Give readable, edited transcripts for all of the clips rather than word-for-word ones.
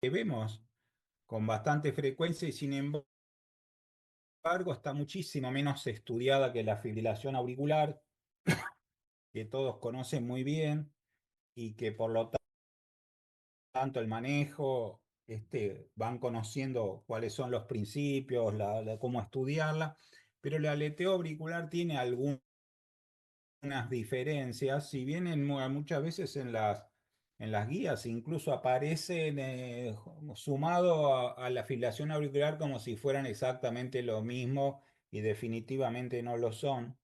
vemos con bastante frecuencia y sin embargo está muchísimo menos estudiada que la fibrilación auricular, que todos conocen muy bien y que por lo tanto el manejo, van conociendo cuáles son los principios, cómo estudiarla, pero el aleteo auricular tiene algunas diferencias, si bien muchas veces en las guías incluso aparecen sumado a la fibrilación auricular como si fueran exactamente lo mismo y definitivamente no lo son.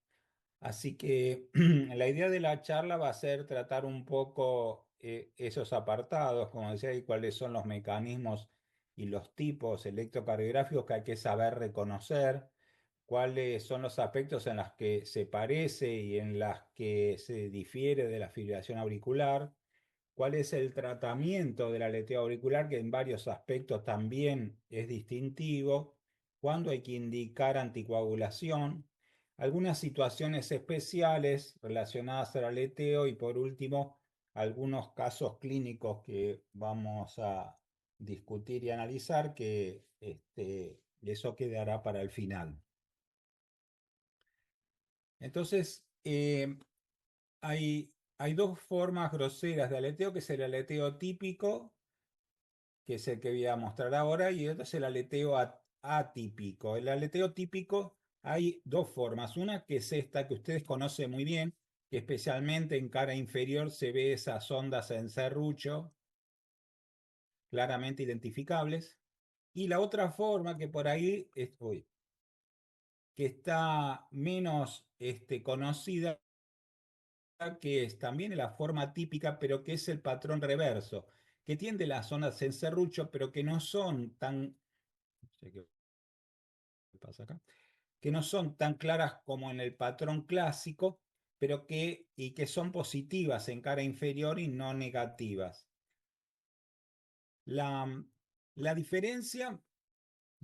Así que la idea de la charla va a ser tratar un poco esos apartados, como decía, y cuáles son los mecanismos y los tipos electrocardiográficos que hay que saber reconocer, cuáles son los aspectos en los que se parece y en los que se difiere de la fibrilación auricular, cuál es el tratamiento del aleteo auricular, que en varios aspectos también es distintivo, cuándo hay que indicar anticoagulación, algunas situaciones especiales relacionadas al aleteo y por último algunos casos clínicos que vamos a discutir y analizar, que eso quedará para el final. Entonces, hay dos formas groseras de aleteo, que es el aleteo típico, que es el que voy a mostrar ahora, y otro es el aleteo atípico. El aleteo típico hay dos formas. Una que es esta que ustedes conocen muy bien, que especialmente en cara inferior se ve esas ondas en serrucho claramente identificables. Y la otra forma que por ahí que está menos conocida, que es también la forma típica, pero que es el patrón reverso, que tiende las ondas en serrucho, pero que no son tan, no sé qué pasa acá, que no son tan claras como en el patrón clásico, pero que son positivas en cara inferior y no negativas. La, la diferencia,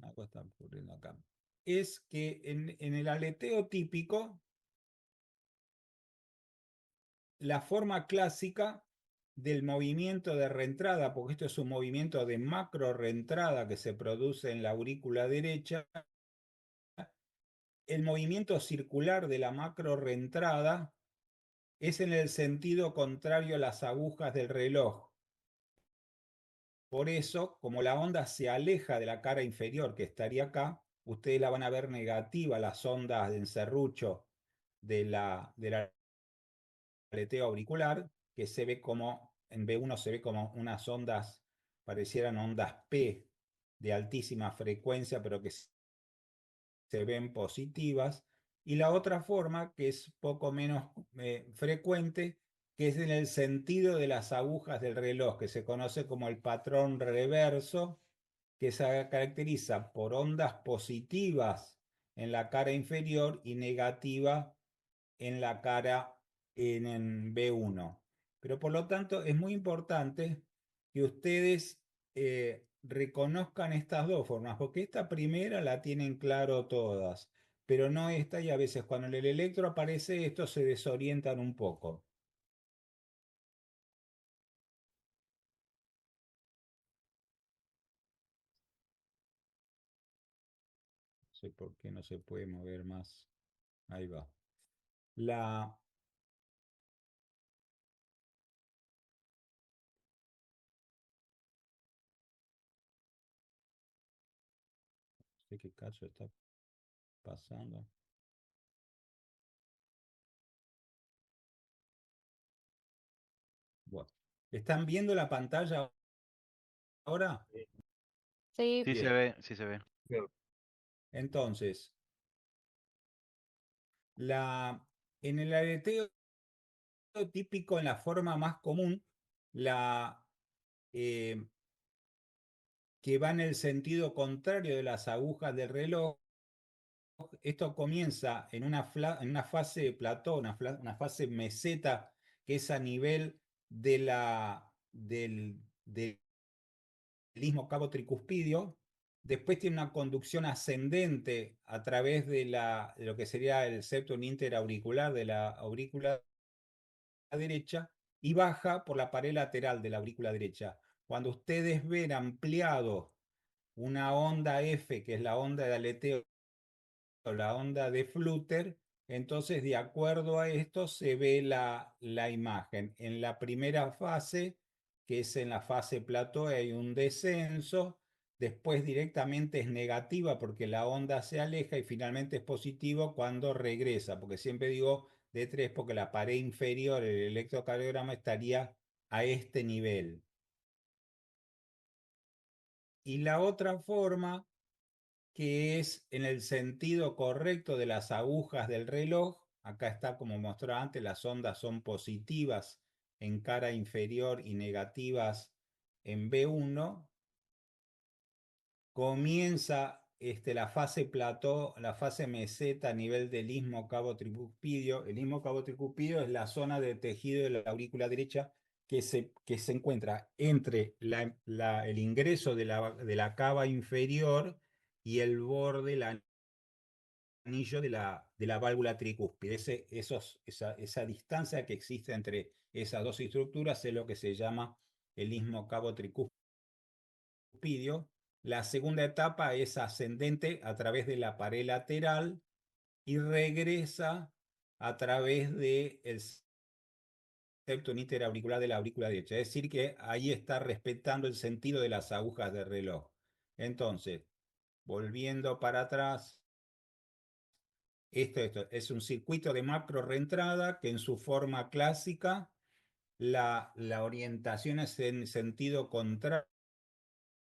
algo está ocurriendo acá, es que en el aleteo típico, la forma clásica del movimiento de reentrada, porque esto es un movimiento de macro reentrada que se produce en la aurícula derecha, el movimiento circular de la macro reentrada es en el sentido contrario a las agujas del reloj. Por eso, como la onda se aleja de la cara inferior, que estaría acá, ustedes la van a ver negativa, las ondas de serrucho del aleteo auricular, que se ve como, en B1 se ve como unas ondas, parecieran ondas P de altísima frecuencia, pero que se ven positivas. Y la otra forma, que es poco menos frecuente, que es en el sentido de las agujas del reloj, que se conoce como el patrón reverso, que se caracteriza por ondas positivas en la cara inferior y negativa en la cara en B1. Pero por lo tanto es muy importante que ustedes reconozcan estas dos formas, porque esta primera la tienen claro todas, pero no esta, y a veces cuando el electro aparece estos se desorientan un poco. No sé por qué no se puede mover más. Ahí va. La, no sé qué caso está pasando. Bueno. ¿Están viendo la pantalla ahora? Sí, Sí se Bien. ve, sí se ve. Entonces, en el aleteo típico, en la forma más común, la eh, que va en el sentido contrario de las agujas del reloj, esto comienza en una fase de plató, una fase meseta, que es a nivel del istmo cabo tricuspidio. Después tiene una conducción ascendente a través de lo que sería el septum interauricular de la aurícula derecha, y baja por la pared lateral de la aurícula derecha. cuando ustedes ven ampliado una onda F, que es la onda de aleteo, la onda de Flutter, entonces de acuerdo a esto se ve la imagen. En la primera fase, que es en la fase plató, hay un descenso, después directamente es negativa porque la onda se aleja y finalmente es positivo cuando regresa, porque siempre digo de 3 porque la pared inferior, el electrocardiograma estaría a este nivel. Y la otra forma que es en el sentido correcto de las agujas del reloj. Acá está como mostraba antes, las ondas son positivas en cara inferior y negativas en B1. Comienza la fase plató, la fase meseta a nivel del istmo cabo tricuspidio. El istmo cabo tricuspidio es la zona de tejido de la aurícula derecha que se encuentra entre el ingreso de la cava inferior y el borde, el anillo de la válvula tricúspide. Esa distancia que existe entre esas dos estructuras es lo que se llama el istmo cabo tricuspidio. La segunda etapa es ascendente a través de la pared lateral y regresa a través del septo interauricular de la aurícula derecha. Es decir, que ahí está respetando el sentido de las agujas de reloj. Entonces, volviendo para atrás, esto es un circuito de macro reentrada que en su forma clásica la orientación es en sentido contrario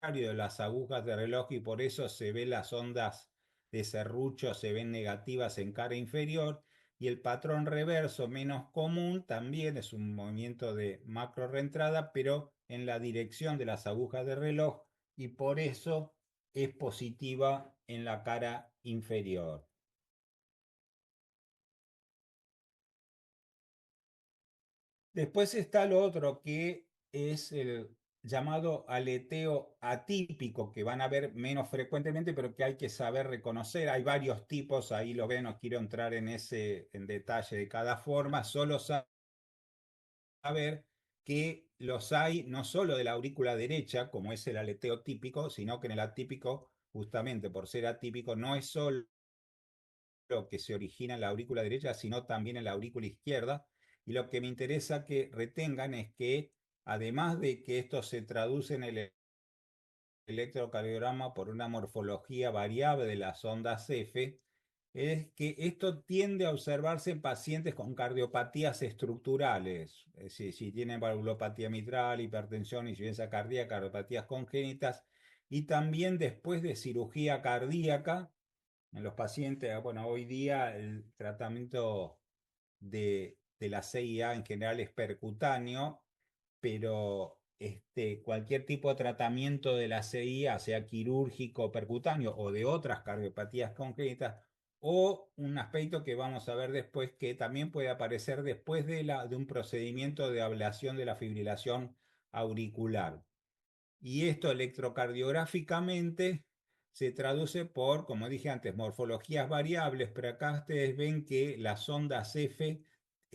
de las agujas de reloj y por eso se ve las ondas de serrucho, se ven negativas en cara inferior y el patrón reverso menos común también es un movimiento de macro reentrada pero en la dirección de las agujas de reloj y por eso es positiva en la cara inferior. Después está lo otro que es el llamado aleteo atípico, que van a ver menos frecuentemente, pero que hay que saber reconocer. Hay varios tipos, ahí lo ven, no quiero entrar en detalle de cada forma, solo saber que los hay no solo de la aurícula derecha, como es el aleteo típico, sino que en el atípico, justamente por ser atípico, no es solo que se origina en la aurícula derecha, sino también en la aurícula izquierda. Y lo que me interesa que retengan es que, además de que esto se traduce en el electrocardiograma por una morfología variable de las ondas F, es que esto tiende a observarse en pacientes con cardiopatías estructurales, es decir, si tienen valvulopatía mitral, hipertensión, insuficiencia cardíaca, cardiopatías congénitas, y también después de cirugía cardíaca, en los pacientes, bueno, hoy día el tratamiento de la CIA en general es percutáneo, pero cualquier tipo de tratamiento de la CIA, sea quirúrgico, percutáneo o de otras cardiopatías congénitas, o un aspecto que vamos a ver después que también puede aparecer después de un procedimiento de ablación de la fibrilación auricular. Y esto electrocardiográficamente se traduce por, como dije antes, morfologías variables, pero acá ustedes ven que las ondas F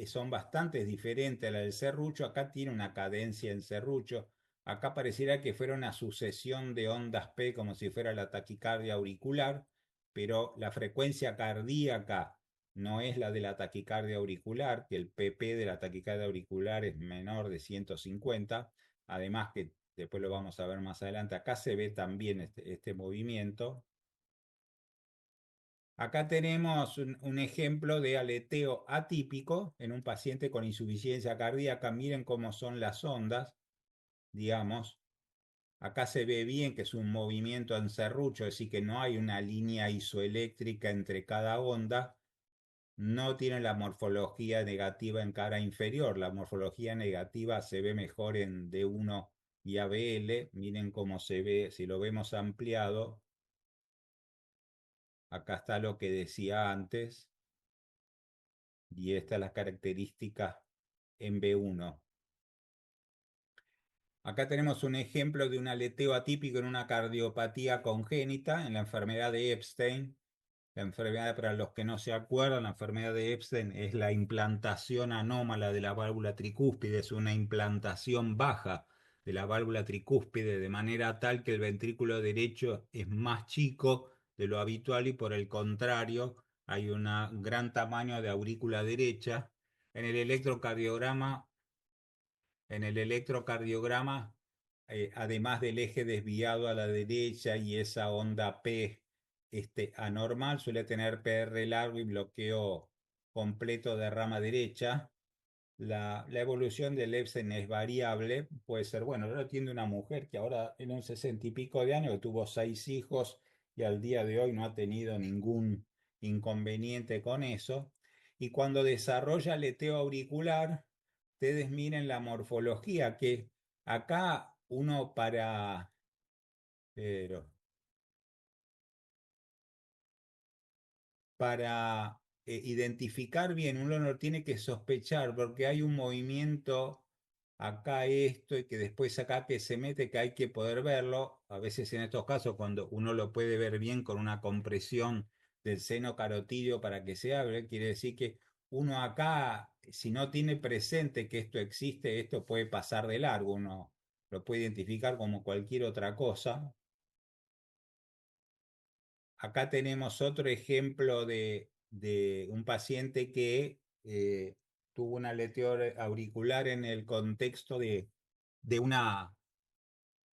son bastante diferentes a la del serrucho. Acá tiene una cadencia en serrucho. Acá pareciera que fuera una sucesión de ondas P como si fuera la taquicardia auricular, pero la frecuencia cardíaca no es la de la taquicardia auricular, que el PP de la taquicardia auricular es menor de 150. Además que después lo vamos a ver más adelante, acá se ve también este movimiento. Acá tenemos un ejemplo de aleteo atípico en un paciente con insuficiencia cardíaca. Miren cómo son las ondas, digamos. Acá se ve bien que es un movimiento en serrucho, es decir, que no hay una línea isoeléctrica entre cada onda. No tiene la morfología negativa en cara inferior. La morfología negativa se ve mejor en D1 y ABL. Miren cómo se ve, si lo vemos ampliado. Acá está lo que decía antes. Y estas las características en B1. Acá tenemos un ejemplo de un aleteo atípico en una cardiopatía congénita, en la enfermedad de Epstein. La enfermedad, para los que no se acuerdan, la enfermedad de Epstein es la implantación anómala de la válvula tricúspide, es una implantación baja de la válvula tricúspide, de manera tal que el ventrículo derecho es más chico de lo habitual y por el contrario hay un gran tamaño de aurícula derecha. En el electrocardiograma, en el electrocardiograma, además del eje desviado a la derecha y esa onda P anormal, suele tener PR largo y bloqueo completo de rama derecha. La evolución del Epstein es variable, puede ser, bueno, ahora tiene una mujer que ahora en un 60 y pico de años que tuvo 6 hijos y al día de hoy no ha tenido ningún inconveniente con eso. Y cuando desarrolla aleteo auricular, ustedes miren la morfología, que acá uno pero, para identificar bien, uno lo tiene que sospechar porque hay un movimiento acá esto y que después acá que se mete que hay que poder verlo. A veces en estos casos cuando uno lo puede ver bien con una compresión del seno carotídeo para que se abra, quiere decir que uno acá, si no tiene presente que esto existe, esto puede pasar de largo, uno lo puede identificar como cualquier otra cosa. Acá tenemos otro ejemplo de un paciente que tuvo un aleteo auricular en el contexto de una,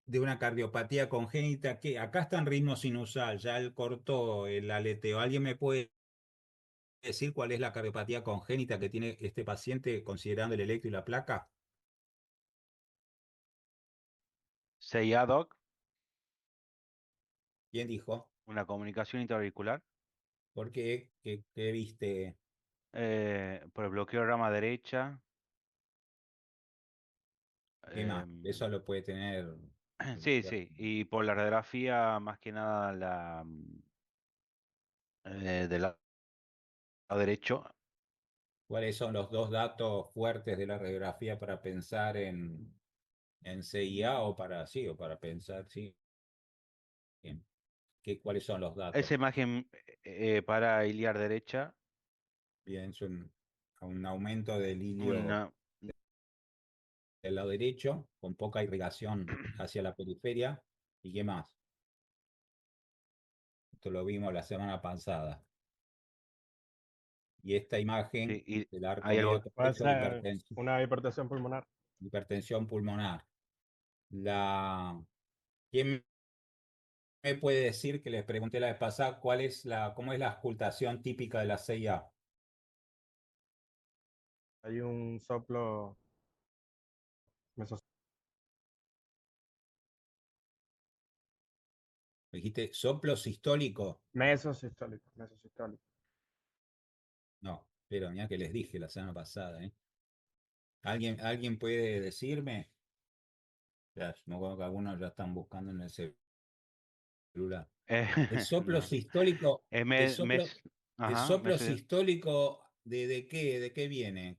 de una cardiopatía congénita, que acá está en ritmo sinusal, ya él cortó el aleteo. ¿Alguien me puede decir cuál es la cardiopatía congénita que tiene este paciente considerando el electro y la placa? CIA Doc, ¿Quién dijo? una comunicación intraauricular, ¿Por qué? ¿Qué viste? por el bloqueo de rama derecha. ¿Qué más? em, Eso lo puede tener. sí, sí, y por la radiografía, más que nada del lado derecho, ¿Cuáles son los dos datos fuertes de la radiografía para pensar en CIA o para sí, o para pensar, sí, cuáles son los datos? esa imagen para iliar derecha, Bien, es un aumento del hilio una, del lado derecho, con poca irrigación hacia la periferia. ¿Y qué más? Esto lo vimos la semana pasada. Y esta imagen sí, y del arco hay medio algo, Puede derecho de ser una hipertensión pulmonar. hipertensión pulmonar. La, ¿Quién me puede decir, que les pregunté la vez pasada, cómo es la auscultación típica de la CIA? Hay un soplo mesos- Me dijiste soplo sistólico. mesosistólico, mesosistólico. No, pero mira que les dije la semana pasada, ¿eh? ¿Alguien puede decirme? Ya, me acuerdo que algunos ya están buscando en el celular. El soplo no, sistólico, es el soplo, el ajá, soplo sistólico, ¿de qué viene?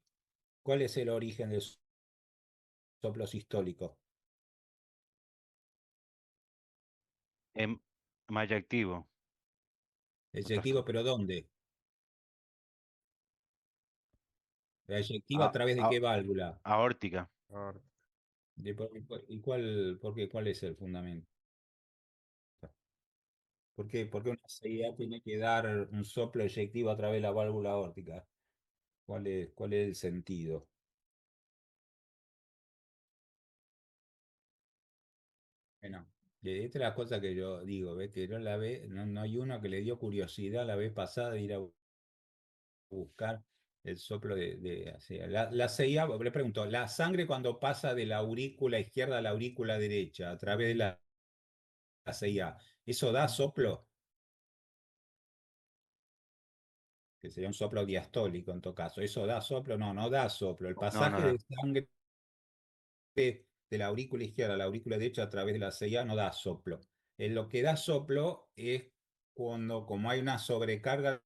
¿Cuál es el origen del soplo sistólico? em- malla activo, otras ¿Eyectivo, pero dónde? ¿La eyectiva a a- través de a- qué válvula? aórtica. Ahora, ¿Y cuál es el fundamento? ¿Por qué una CIA tiene que dar un soplo eyectivo a través de la válvula aórtica? ¿Cuál es el sentido? Bueno, esta es la cosa que yo digo, ¿ves? Que no la ve, no hay uno que le dio curiosidad la vez pasada de ir a buscar el soplo o sea, la CIA, le pregunto, la sangre cuando pasa de la aurícula izquierda a la aurícula derecha a través de la CIA, ¿eso da soplo? Que sería un soplo diastólico en todo caso. ¿Eso da soplo? No, no da soplo. El No, no, pasaje de no. sangre de la aurícula izquierda a la aurícula derecha a través de la CIA no da soplo. Lo que da soplo es cuando, como hay una sobrecarga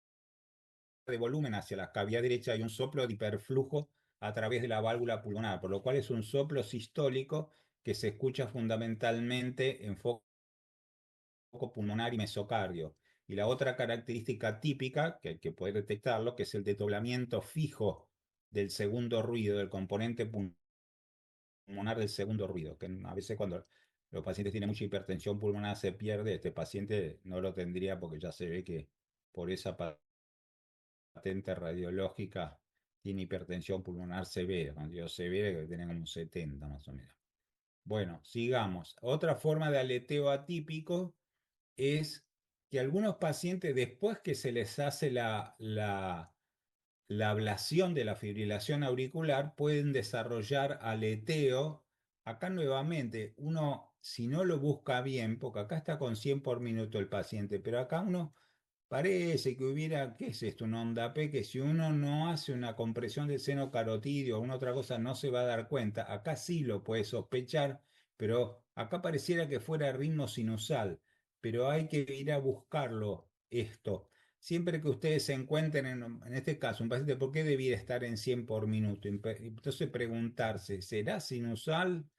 de volumen hacia la cavidad derecha, hay un soplo de hiperflujo a través de la válvula pulmonar, por lo cual es un soplo sistólico que se escucha fundamentalmente en foco pulmonar y mesocardio. Y la otra característica típica, que hay que poder detectarlo, que es el desdoblamiento fijo del segundo ruido del componente pulmonar pulmonar del segundo ruido, que a veces cuando los pacientes tienen mucha hipertensión pulmonar se pierde. Este paciente no lo tendría porque ya se ve que por esa patente radiológica tiene hipertensión pulmonar severa. Cuando digo severa, que tiene como 70 más o menos. Bueno, sigamos. Otra forma de aleteo atípico es que algunos pacientes, después que se les hace la ablación de la fibrilación auricular, pueden desarrollar aleteo. Acá nuevamente, uno, si no lo busca bien, porque acá está con 100 por minuto el paciente, pero acá uno parece que hubiera, ¿qué es esto? Un onda P, que si uno no hace una compresión del seno carotídeo o una otra cosa no se va a dar cuenta. Acá sí lo puede sospechar, pero acá pareciera que fuera ritmo sinusal, pero hay que ir a buscarlo esto. Siempre que ustedes se encuentren en este caso un paciente, ¿por qué debiera estar en 100 por minuto? Entonces preguntarse, ¿será sinusal?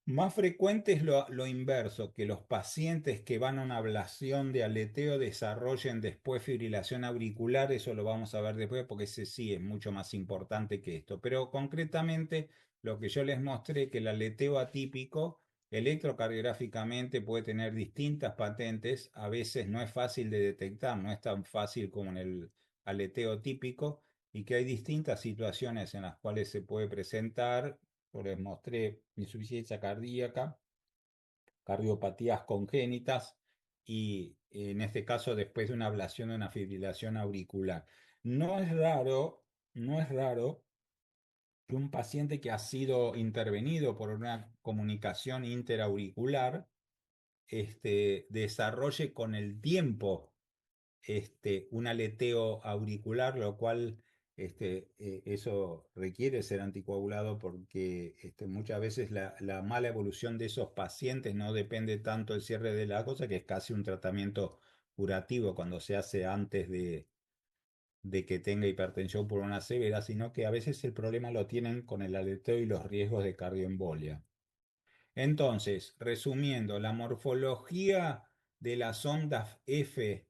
Más frecuente es lo inverso, que los pacientes que van a una ablación de aleteo desarrollen después fibrilación auricular. Eso lo vamos a ver después porque ese sí es mucho más importante que esto. Pero concretamente lo que yo les mostré, que el aleteo atípico electrocardiográficamente puede tener distintas patentes, a veces no es fácil de detectar, no es tan fácil como en el aleteo típico, y que hay distintas situaciones en las cuales se puede presentar. Les mostré insuficiencia cardíaca, cardiopatías congénitas y en este caso después de una ablación de una fibrilación auricular. No es raro, no es raro que un paciente que ha sido intervenido por una comunicación interauricular desarrolle con el tiempo un aleteo auricular, lo cual eso requiere ser anticoagulado porque muchas veces la mala evolución de esos pacientes no depende tanto del cierre de la cosa, que es casi un tratamiento curativo cuando se hace antes de que tenga hipertensión pulmonar severa, sino que a veces el problema lo tienen con el aleteo y los riesgos de cardioembolia. Entonces, resumiendo, la morfología de las ondas F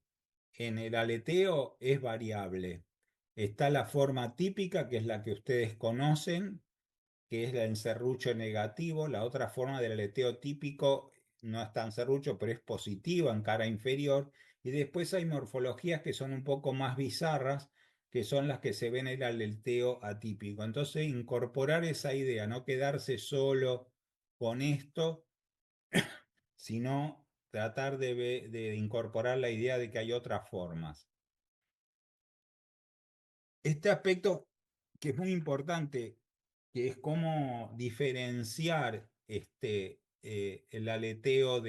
en el aleteo es variable. Está la forma típica, que es la que ustedes conocen, que es el serrucho negativo. La otra forma del aleteo típico no es tan serrucho, pero es positiva en cara inferior. Y después hay morfologías que son un poco más bizarras, que son las que se ven en el aleteo atípico. Entonces, incorporar esa idea, no quedarse solo con esto, sino tratar de incorporar la idea de que hay otras formas. Este aspecto que es muy importante, que es cómo diferenciar el aleteo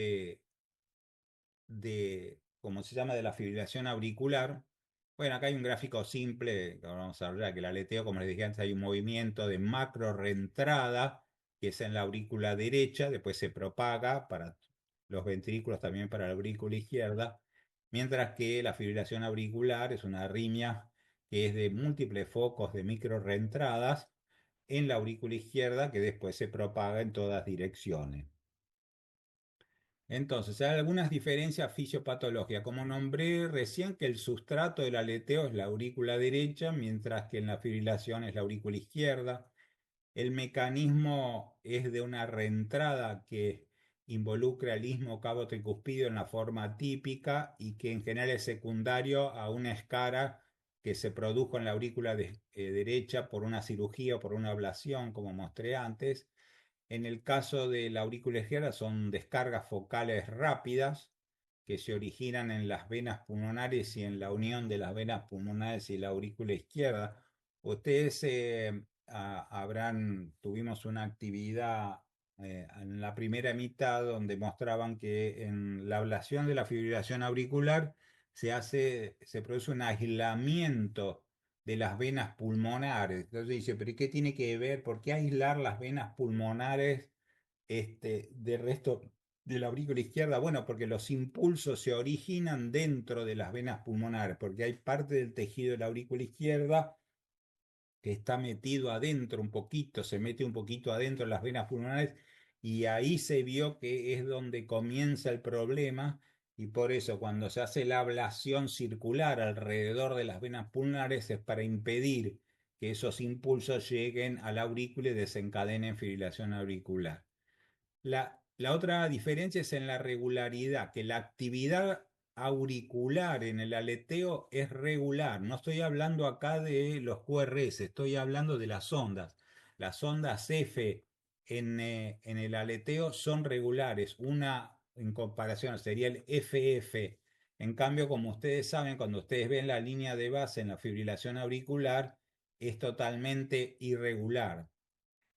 ¿cómo se llama?, de la fibrilación auricular. Bueno, acá hay un gráfico simple, que ahora vamos a hablar, que el aleteo, como les dije antes, hay un movimiento de macro reentrada, que es en la aurícula derecha, después se propaga para los ventrículos, también para la aurícula izquierda, mientras que la fibrilación auricular es una arritmia que es de múltiples focos de micro reentradas en la aurícula izquierda, que después se propaga en todas direcciones. Entonces, hay algunas diferencias fisiopatológicas. Como nombré recién, que el sustrato del aleteo es la aurícula derecha, mientras que en la fibrilación es la aurícula izquierda. El mecanismo es de una reentrada que involucra el istmo cabo tricuspidio en la forma típica y que en general es secundario a una escara que se produjo en la aurícula derecha por una cirugía o por una ablación, como mostré antes. En el caso de la aurícula izquierda son descargas focales rápidas que se originan en las venas pulmonares y en la unión de las venas pulmonares y la aurícula izquierda. Ustedes tuvimos una actividad en la primera mitad donde mostraban que en la ablación de la fibrilación auricular se produce un aislamiento de las venas pulmonares. Entonces dice, pero ¿qué tiene que ver? ¿Por qué aislar las venas pulmonares del resto de la aurícula izquierda? Bueno, porque los impulsos se originan dentro de las venas pulmonares, porque hay parte del tejido de la aurícula izquierda que está metido adentro un poquito, se mete un poquito adentro de las venas pulmonares, y ahí se vio que es donde comienza el problema. Y por eso cuando se hace la ablación circular alrededor de las venas pulmonares es para impedir que esos impulsos lleguen al aurículo y desencadenen fibrilación auricular. La otra diferencia es en la regularidad, que la actividad auricular en el aleteo es regular. No estoy hablando acá de los QRS, estoy hablando de las ondas. Las ondas F en el aleteo son regulares. Una en comparación sería el FF. En cambio, como ustedes saben, cuando ustedes ven la línea de base en la fibrilación auricular, es totalmente irregular.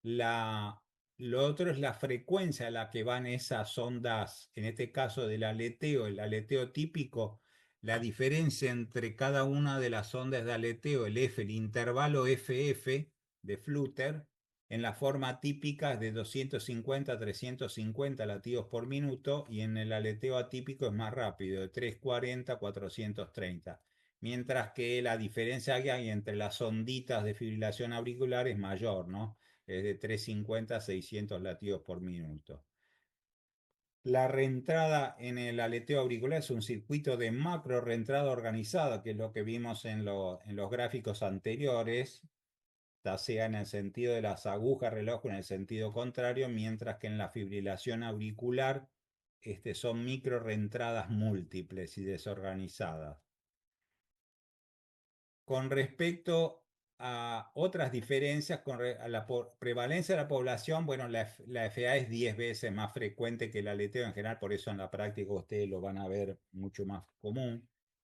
La, lo otro es la frecuencia a la que van esas ondas, en este caso del aleteo, el aleteo típico, la diferencia entre cada una de las ondas de aleteo, el F, el intervalo FF de Flutter, en la forma típica es de 250 a 350 latidos por minuto y en el aleteo atípico es más rápido, de 340 a 430. Mientras que la diferencia que hay entre las onditas de fibrilación auricular es mayor, ¿no? Es de 350 a 600 latidos por minuto. La reentrada en el aleteo auricular es un circuito de macro reentrada organizada, que es lo que vimos en los gráficos anteriores, ya sea en el sentido de las agujas reloj o en el sentido contrario, mientras que en la fibrilación auricular son micro reentradas múltiples y desorganizadas. Con respecto a otras diferencias, a la prevalencia de la población, bueno, la FA es 10 veces más frecuente que el aleteo en general, por eso en la práctica ustedes lo van a ver mucho más común.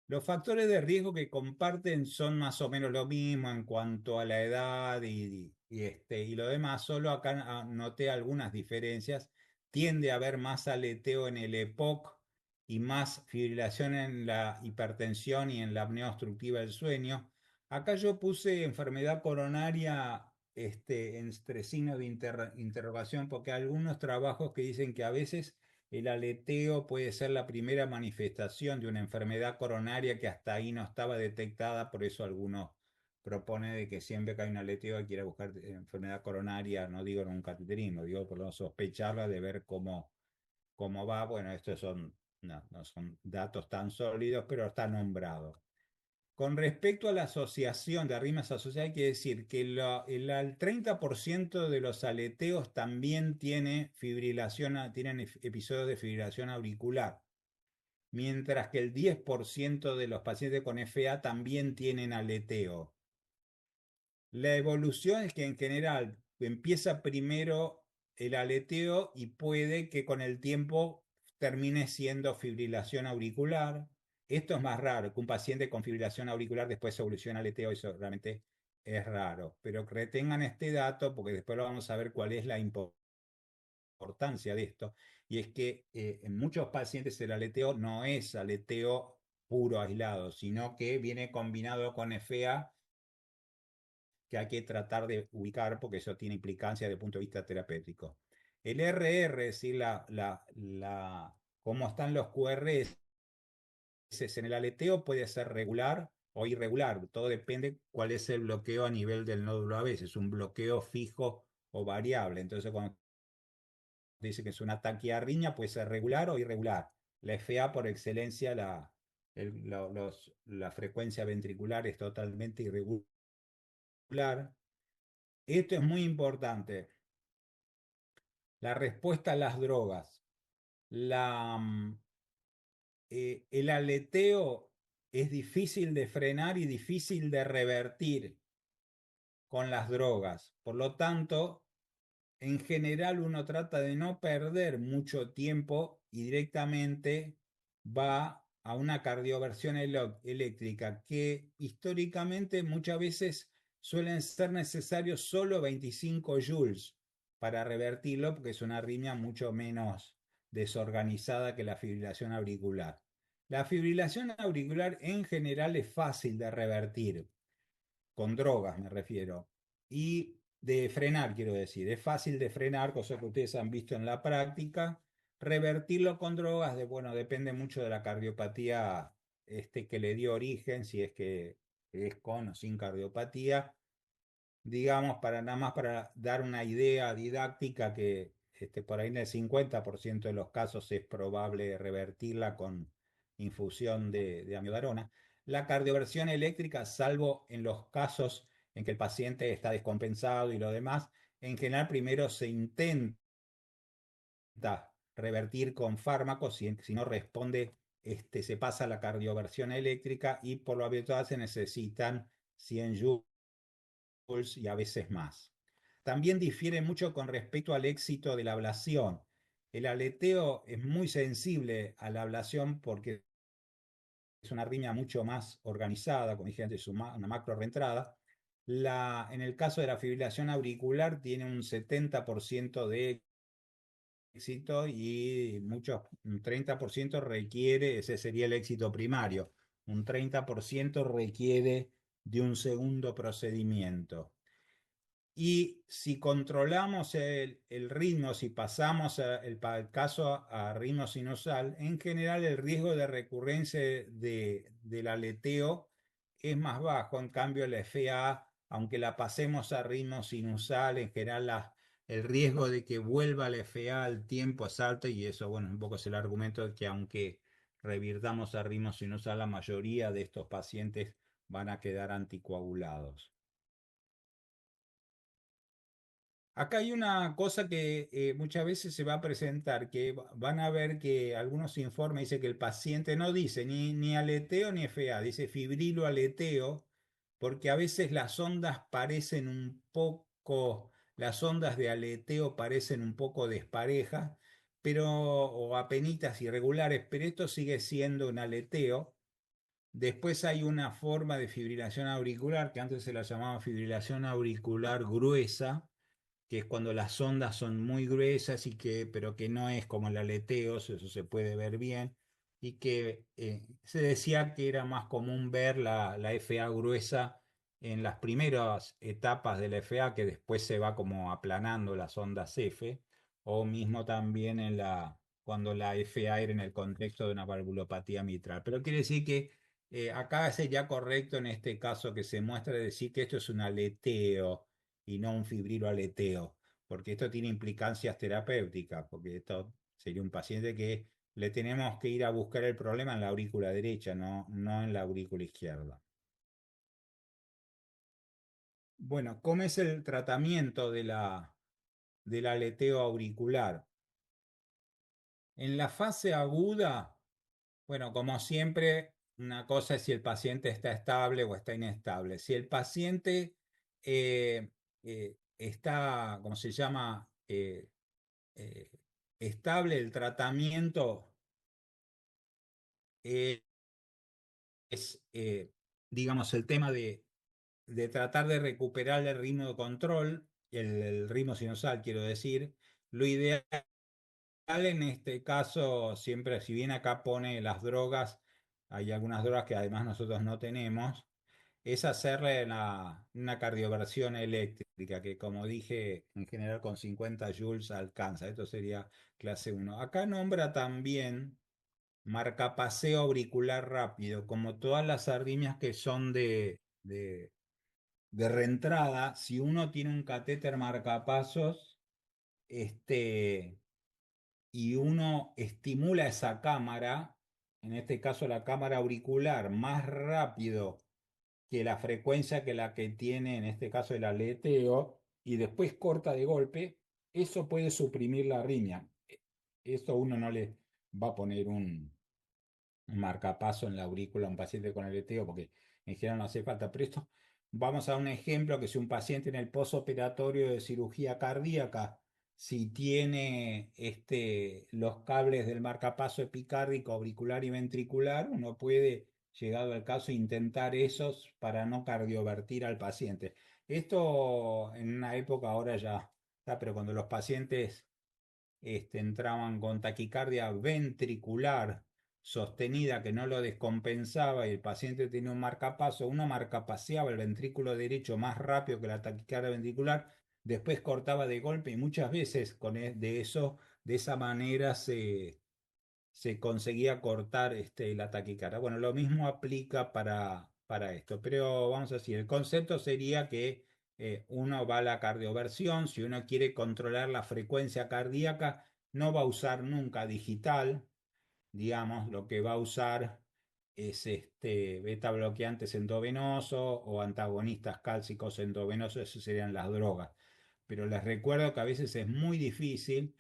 Los factores de riesgo que comparten son más o menos lo mismo en cuanto a la edad y lo demás, solo acá noté algunas diferencias. Tiende a haber más aleteo en el EPOC y más fibrilación en la hipertensión y en la apnea obstructiva del sueño. Acá yo puse enfermedad coronaria entre signos de interrogación, porque hay algunos trabajos que dicen que a veces el aleteo puede ser la primera manifestación de una enfermedad coronaria que hasta ahí no estaba detectada, por eso algunos proponen de que siempre que hay un aleteo hay que ir a buscar enfermedad coronaria, no digo en un cateterismo, digo por lo sospecharla de ver cómo va. Bueno, estos no son datos tan sólidos, pero está nombrado. Con respecto a la asociación de arritmias asociadas, hay que decir que el 30% de los aleteos también tienen episodios de fibrilación auricular, mientras que el 10% de los pacientes con FA también tienen aleteo. La evolución es que en general empieza primero el aleteo y puede que con el tiempo termine siendo fibrilación auricular. Esto es más raro, que un paciente con fibrilación auricular después evoluciona aleteo, eso realmente es raro. Pero retengan este dato porque después lo vamos a ver cuál es la importancia de esto. Y es que en muchos pacientes el aleteo no es aleteo puro aislado, sino que viene combinado con FA, que hay que tratar de ubicar porque eso tiene implicancia desde el punto de vista terapéutico. El RR, es decir, cómo están los QRS en el aleteo, puede ser regular o irregular. Todo depende cuál es el bloqueo a nivel del nódulo a veces, un bloqueo fijo o variable. Entonces, cuando dice que es una taquiarritmia, puede ser regular o irregular. La FA, por excelencia, la frecuencia ventricular es totalmente irregular. Esto es muy importante. La respuesta a las drogas. El aleteo es difícil de frenar y difícil de revertir con las drogas. Por lo tanto, en general uno trata de no perder mucho tiempo y directamente va a una cardioversión eléctrica, que históricamente muchas veces suelen ser necesarios solo 25 joules para revertirlo, porque es una arritmia mucho menos desorganizada que la fibrilación auricular. La fibrilación auricular en general es fácil de revertir, con drogas me refiero, y de frenar, quiero decir, es fácil de frenar, cosa que ustedes han visto en la práctica. Revertirlo con drogas, bueno, depende mucho de la cardiopatía que le dio origen, si es que es con o sin cardiopatía. Digamos, nada más para dar una idea didáctica, que por ahí en el 50% de los casos es probable revertirla con infusión de amiodarona. La cardioversión eléctrica, salvo en los casos en que el paciente está descompensado y lo demás, en general primero se intenta revertir con fármacos, si no responde, se pasa a la cardioversión eléctrica y por lo habitual se necesitan 100 joules y a veces más. También difiere mucho con respecto al éxito de la ablación. El aleteo es muy sensible a la ablación porque es una arritmia mucho más organizada, como dije antes, una macro reentrada. En el caso de la fibrilación auricular tiene un 70% de éxito y un 30% requiere, ese sería el éxito primario, un 30% requiere de un segundo procedimiento. Y si controlamos el ritmo, si pasamos el caso a ritmo sinusal, en general el riesgo de recurrencia del aleteo es más bajo. En cambio, la FA, aunque la pasemos a ritmo sinusal, en general el riesgo de que vuelva la FA al tiempo es alto y eso, bueno, un poco es el argumento de que aunque revirtamos a ritmo sinusal, la mayoría de estos pacientes van a quedar anticoagulados. Acá hay una cosa que muchas veces se va a presentar, que van a ver que algunos informes dicen que el paciente no dice ni aleteo ni FA, dice fibrilo aleteo, porque a veces las ondas de aleteo parecen un poco desparejas, o apenitas irregulares, pero esto sigue siendo un aleteo. Después hay una forma de fibrilación auricular, que antes se la llamaba fibrilación auricular gruesa, que es cuando las ondas son muy gruesas pero que no es como el aleteo, eso se puede ver bien, y que se decía que era más común ver la FA gruesa en las primeras etapas de la FA, que después se va como aplanando las ondas F, o mismo también cuando la FA era en el contexto de una valvulopatía mitral. Pero quiere decir que acá sería correcto en este caso que se muestra decir que esto es un aleteo y no un fibriloaleteo, porque esto tiene implicancias terapéuticas, porque esto sería un paciente que le tenemos que ir a buscar el problema en la aurícula derecha, no en la aurícula izquierda. Bueno, ¿cómo es el tratamiento del aleteo auricular? En la fase aguda, bueno, como siempre, una cosa es si el paciente está estable o está inestable. Si el paciente está, ¿cómo se llama? Eh, estable, el tratamiento es, digamos, el tema de tratar de recuperar el ritmo de control, el ritmo sinusal, quiero decir. Lo ideal en este caso, siempre, si bien acá pone las drogas, hay algunas drogas que además nosotros no tenemos, es hacerle una cardioversión eléctrica, que como dije, en general con 50 joules alcanza. Esto sería clase 1. Acá nombra también marcapaseo auricular rápido, como todas las arritmias que son de reentrada. Si uno tiene un catéter marcapasos, y uno estimula esa cámara, en este caso la cámara auricular, más rápido que la frecuencia que la que tiene, en este caso el aleteo, y después corta de golpe, eso puede suprimir la arritmia. Esto uno no le va a poner un marcapaso en la aurícula a un paciente con aleteo, porque en general no hace falta. Pero esto, vamos a un ejemplo, que si un paciente en el posoperatorio de cirugía cardíaca, si tiene los cables del marcapaso epicárdico, auricular y ventricular, uno puede, llegado al caso, intentar esos para no cardiovertir al paciente. Esto en una época ahora ya está, pero cuando los pacientes entraban con taquicardia ventricular sostenida que no lo descompensaba y el paciente tenía un marcapaso, uno marcapaseaba el ventrículo derecho más rápido que la taquicardia ventricular, después cortaba de golpe y muchas veces de esa manera se conseguía cortar la taquicardia. Bueno, lo mismo aplica para esto, pero vamos a decir, el concepto sería que uno va a la cardioversión, si uno quiere controlar la frecuencia cardíaca, no va a usar nunca digital, digamos, lo que va a usar beta bloqueantes endovenosos o antagonistas cálcicos endovenosos, eso serían las drogas. Pero les recuerdo que a veces es muy difícil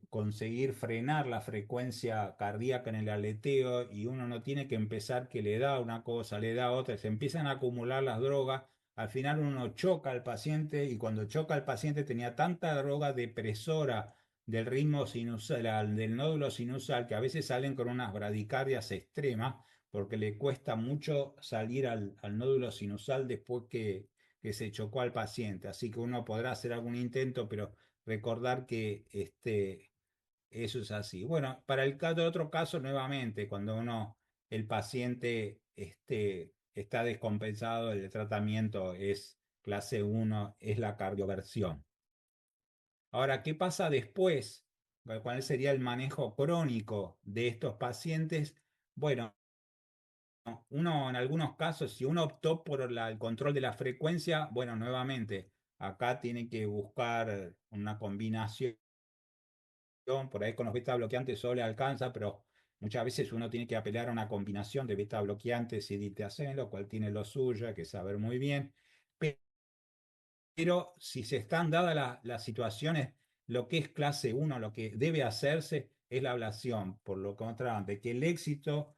conseguir frenar la frecuencia cardíaca en el aleteo y uno no tiene que empezar que le da una cosa, le da otra, se empiezan a acumular las drogas, al final uno choca al paciente y cuando choca al paciente tenía tanta droga depresora del ritmo sinusal, del nódulo sinusal, que a veces salen con unas bradicardias extremas porque le cuesta mucho salir al nódulo sinusal después que se chocó al paciente. Así que uno podrá hacer algún intento, pero recordar que eso es así. Bueno, para el otro caso, nuevamente, cuando el paciente está descompensado, el tratamiento es clase 1, es la cardioversión. Ahora, ¿qué pasa después? ¿Cuál sería el manejo crónico de estos pacientes? Bueno, uno en algunos casos, si uno optó por el control de la frecuencia, bueno, nuevamente, acá tiene que buscar una combinación. Por ahí con los beta bloqueantes solo le alcanza, pero muchas veces uno tiene que apelar a una combinación de beta bloqueantes y ditazen, lo cual tiene lo suyo, hay que saber muy bien. Pero si se están dadas las situaciones, lo que es clase 1, lo que debe hacerse es la ablación. Por lo contrario, de que el éxito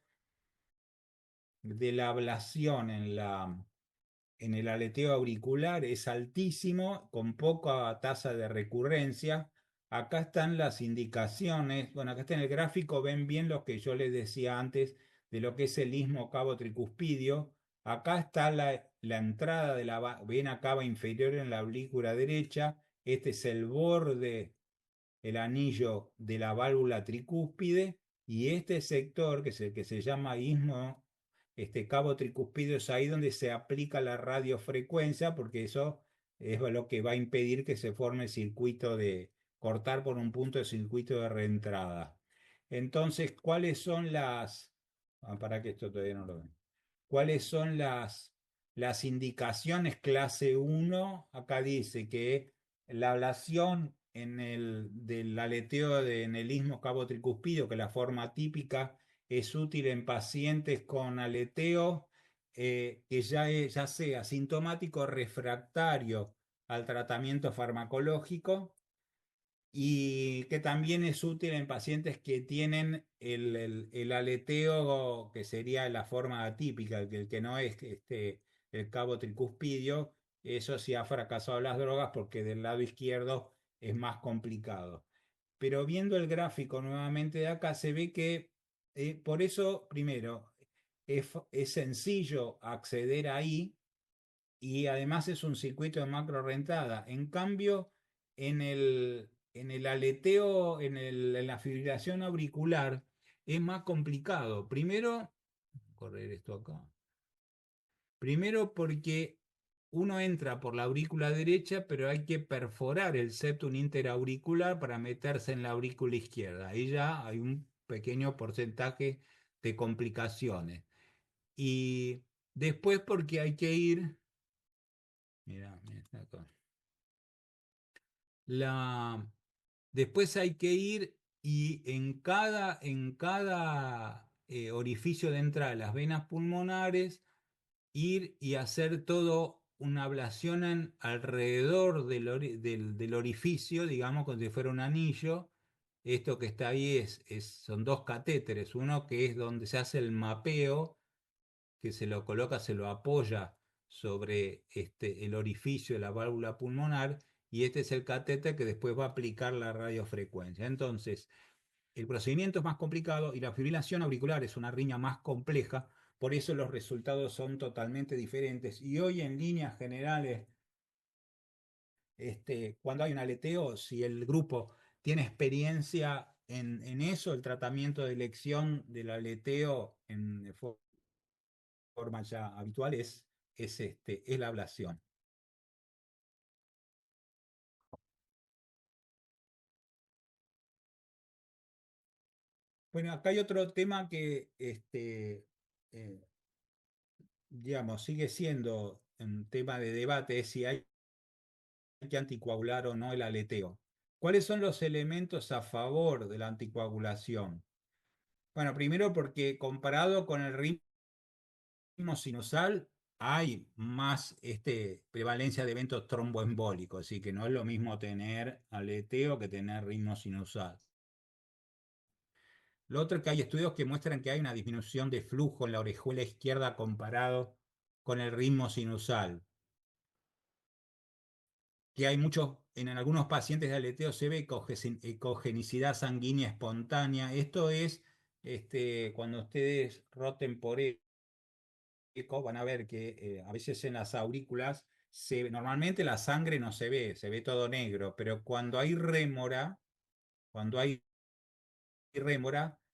de la ablación en el aleteo auricular es altísimo, con poca tasa de recurrencia. Acá están las indicaciones. Bueno, acá está en el gráfico, ven bien lo que yo les decía antes de lo que es el istmo cavo tricuspidio. Acá está la entrada de la vena cava inferior en la aurícula derecha. Este es el borde, el anillo de la válvula tricúspide. Y este sector, que es el que se llama istmo cabo tricuspidio, es ahí donde se aplica la radiofrecuencia, porque eso es lo que va a impedir que se forme el circuito de cortar por un punto el circuito de reentrada. Entonces, ¿cuáles son para que esto todavía no lo ven. ¿Cuáles son las indicaciones clase 1? Acá dice que la ablación del aleteo en el istmo cabo tricuspidio, que la forma típica es útil en pacientes con aleteo que ya sea sintomático refractario al tratamiento farmacológico y que también es útil en pacientes que tienen el aleteo que sería la forma atípica, el que no es el cabo tricuspidio. Eso sí ha fracasado las drogas porque del lado izquierdo es más complicado. Pero viendo el gráfico nuevamente de acá, se ve que por eso, primero, es sencillo acceder ahí y además es un circuito de macro rentada. En cambio, en el aleteo, en la fibrilación auricular, es más complicado. Primero, correr esto acá. Primero porque uno entra por la aurícula derecha, pero hay que perforar el septum interauricular para meterse en la aurícula izquierda. Ahí ya hay un pequeño porcentaje de complicaciones. Y después porque hay que ir, mira, acá. Después hay que ir y en cada orificio de entrada de las venas pulmonares ir y hacer todo una ablación alrededor del orificio, digamos, como si fuera un anillo. Esto que está ahí son dos catéteres, uno que es donde se hace el mapeo, que se lo coloca, se lo apoya sobre el orificio de la válvula pulmonar, y este es el catéter que después va a aplicar la radiofrecuencia. Entonces, el procedimiento es más complicado y la fibrilación auricular es una riña más compleja, por eso los resultados son totalmente diferentes. Y hoy en líneas generales, cuando hay un aleteo, si el grupo tiene experiencia en eso, el tratamiento de elección del aleteo en forma ya habitual es la ablación. Bueno, acá hay otro tema que eh, digamos, sigue siendo un tema de debate, es si hay que anticoagular o no el aleteo. ¿Cuáles son los elementos a favor de la anticoagulación? Bueno, primero porque comparado con el ritmo sinusal, hay más prevalencia de eventos tromboembólicos, así que no es lo mismo tener aleteo que tener ritmo sinusal. Lo otro es que hay estudios que muestran que hay una disminución de flujo en la orejuela izquierda comparado con el ritmo sinusal. Que hay muchos, en algunos pacientes de aleteo se ve ecogenicidad sanguínea espontánea. Esto es cuando ustedes roten por eco, van a ver que a veces en las aurículas normalmente la sangre no se ve todo negro, pero cuando hay rémora,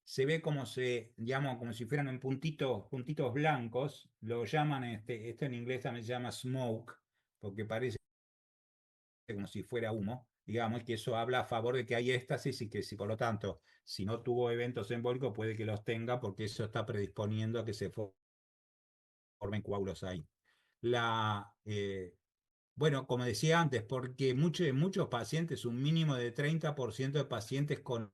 se ve digamos, como si fueran en puntitos blancos, lo llaman, esto en inglés también se llama smoke, porque parece como si fuera humo, digamos, que eso habla a favor de que hay éxtasis y que si por lo tanto, si no tuvo eventos embólicos, puede que los tenga porque eso está predisponiendo a que se formen coágulos ahí. Bueno, como decía antes, porque en muchos pacientes, un mínimo de 30% de pacientes con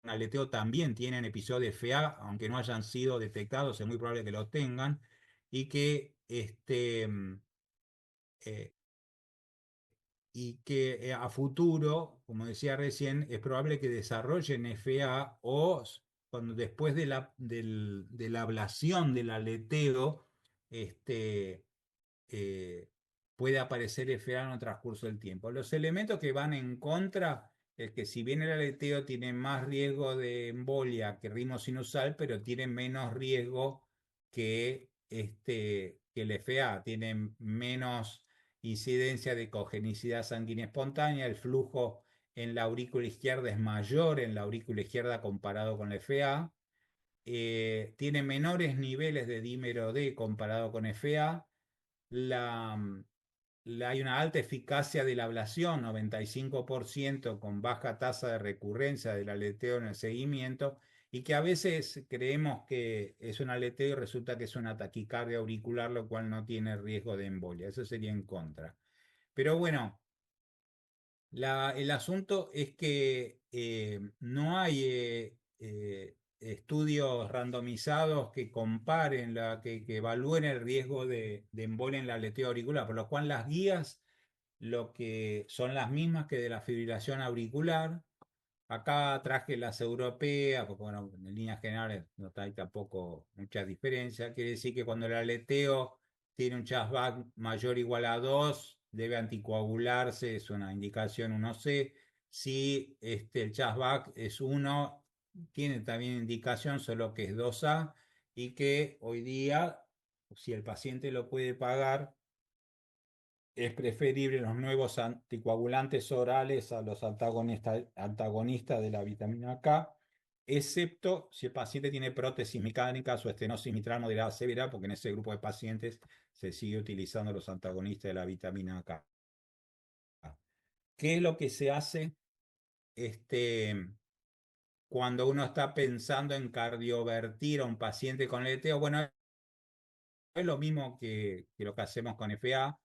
aleteo también tienen episodios de FA, aunque no hayan sido detectados, es muy probable que los tengan, y que eh, a futuro, como decía recién, es probable que desarrollen FA o después de la ablación del aleteo, este, eh, puede aparecer FA en el transcurso del tiempo. Los elementos que van en contra es que si bien el aleteo tiene más riesgo de embolia que ritmo sinusal, pero tiene menos riesgo que el FA, tiene menos incidencia de cogenicidad sanguínea espontánea, el flujo en la aurícula izquierda es mayor en la aurícula izquierda comparado con la FA, tiene menores niveles de dímero D comparado con FA, la, hay una alta eficacia de la ablación, 95% con baja tasa de recurrencia del aleteo en el seguimiento, y que a veces creemos que es un aleteo y resulta que es una taquicardia auricular, lo cual no tiene riesgo de embolia. Eso sería en contra. Pero bueno, el asunto es que no hay estudios randomizados que comparen, que evalúen el riesgo de embolia en la aleteo auricular, por lo cual las guías lo que son las mismas que de la fibrilación auricular. Acá traje las europeas, porque bueno, en líneas generales no hay tampoco mucha diferencia. Quiere decir que cuando el aleteo tiene un Chasbach mayor o igual a 2, debe anticoagularse, es una indicación 1C. Si el Chasbach es 1, tiene también indicación, solo que es 2A, y que hoy día, si el paciente lo puede pagar, es preferible los nuevos anticoagulantes orales a los antagonistas de la vitamina K, excepto si el paciente tiene prótesis mecánicas o estenosis mitral moderada severa, porque en ese grupo de pacientes se sigue utilizando los antagonistas de la vitamina K. ¿Qué es lo que se hace cuando uno está pensando en cardiovertir a un paciente con LTO? Bueno, es lo mismo que lo que hacemos con FA.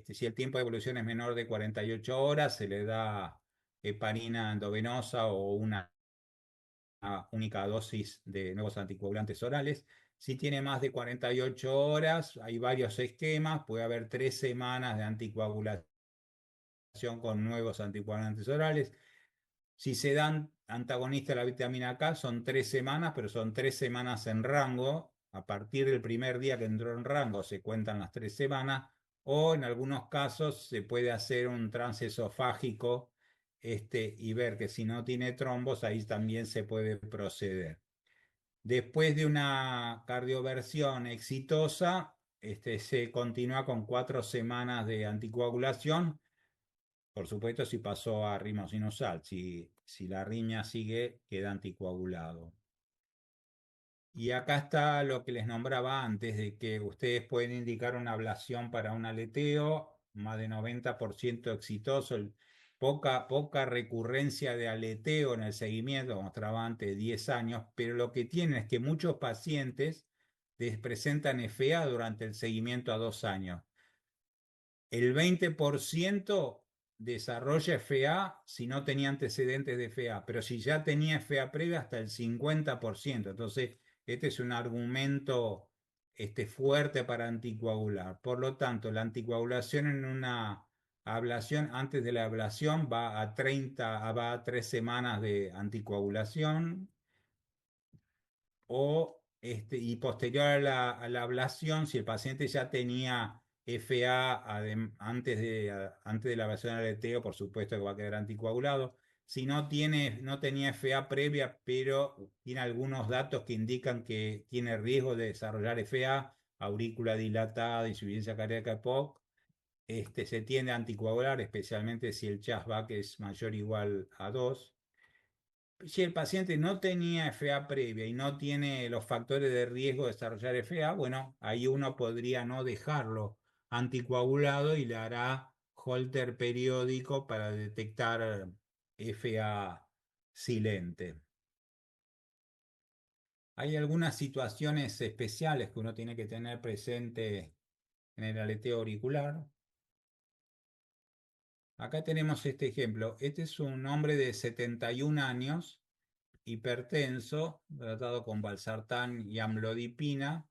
Si el tiempo de evolución es menor de 48 horas, se le da heparina endovenosa o una única dosis de nuevos anticoagulantes orales. Si tiene más de 48 horas, hay varios esquemas. Puede haber 3 semanas de anticoagulación con nuevos anticoagulantes orales. Si se dan antagonistas de la vitamina K, son 3 semanas, pero son 3 semanas en rango. A partir del primer día que entró en rango se cuentan las 3 semanas, o en algunos casos se puede hacer un transesofágico y ver que si no tiene trombos, ahí también se puede proceder. Después de una cardioversión exitosa, se continúa con 4 semanas de anticoagulación. Por supuesto, si pasó a ritmo sinusal, si la arritmia sigue, queda anticoagulado. Y acá está lo que les nombraba antes, de que ustedes pueden indicar una ablación para un aleteo, más de 90% exitoso, poca recurrencia de aleteo en el seguimiento, como mostraba antes, de 10 años, pero lo que tienen es que muchos pacientes presentan FA durante el seguimiento a 2 años. El 20% desarrolla FA si no tenía antecedentes de FA, pero si ya tenía FA previa hasta el 50%. Entonces, este es un argumento fuerte para anticoagular. Por lo tanto, la anticoagulación en una ablación, antes de la ablación, va a 3 semanas de anticoagulación y posterior a la ablación, si el paciente ya tenía FA antes de la ablación al aleteo, por supuesto que va a quedar anticoagulado. Si no tenía FA previa, pero tiene algunos datos que indican que tiene riesgo de desarrollar FA, aurícula dilatada, insuficiencia cardíaca EPOC, se tiende a anticoagular, especialmente si el CHAS-VAC es mayor o igual a 2. Si el paciente no tenía FA previa y no tiene los factores de riesgo de desarrollar FA, bueno, ahí uno podría no dejarlo anticoagulado y le hará Holter periódico para detectar FA silente. Hay algunas situaciones especiales que uno tiene que tener presente en el aleteo auricular. Acá tenemos este ejemplo. Este es un hombre de 71 años, hipertenso, tratado con valsartán y amlodipina.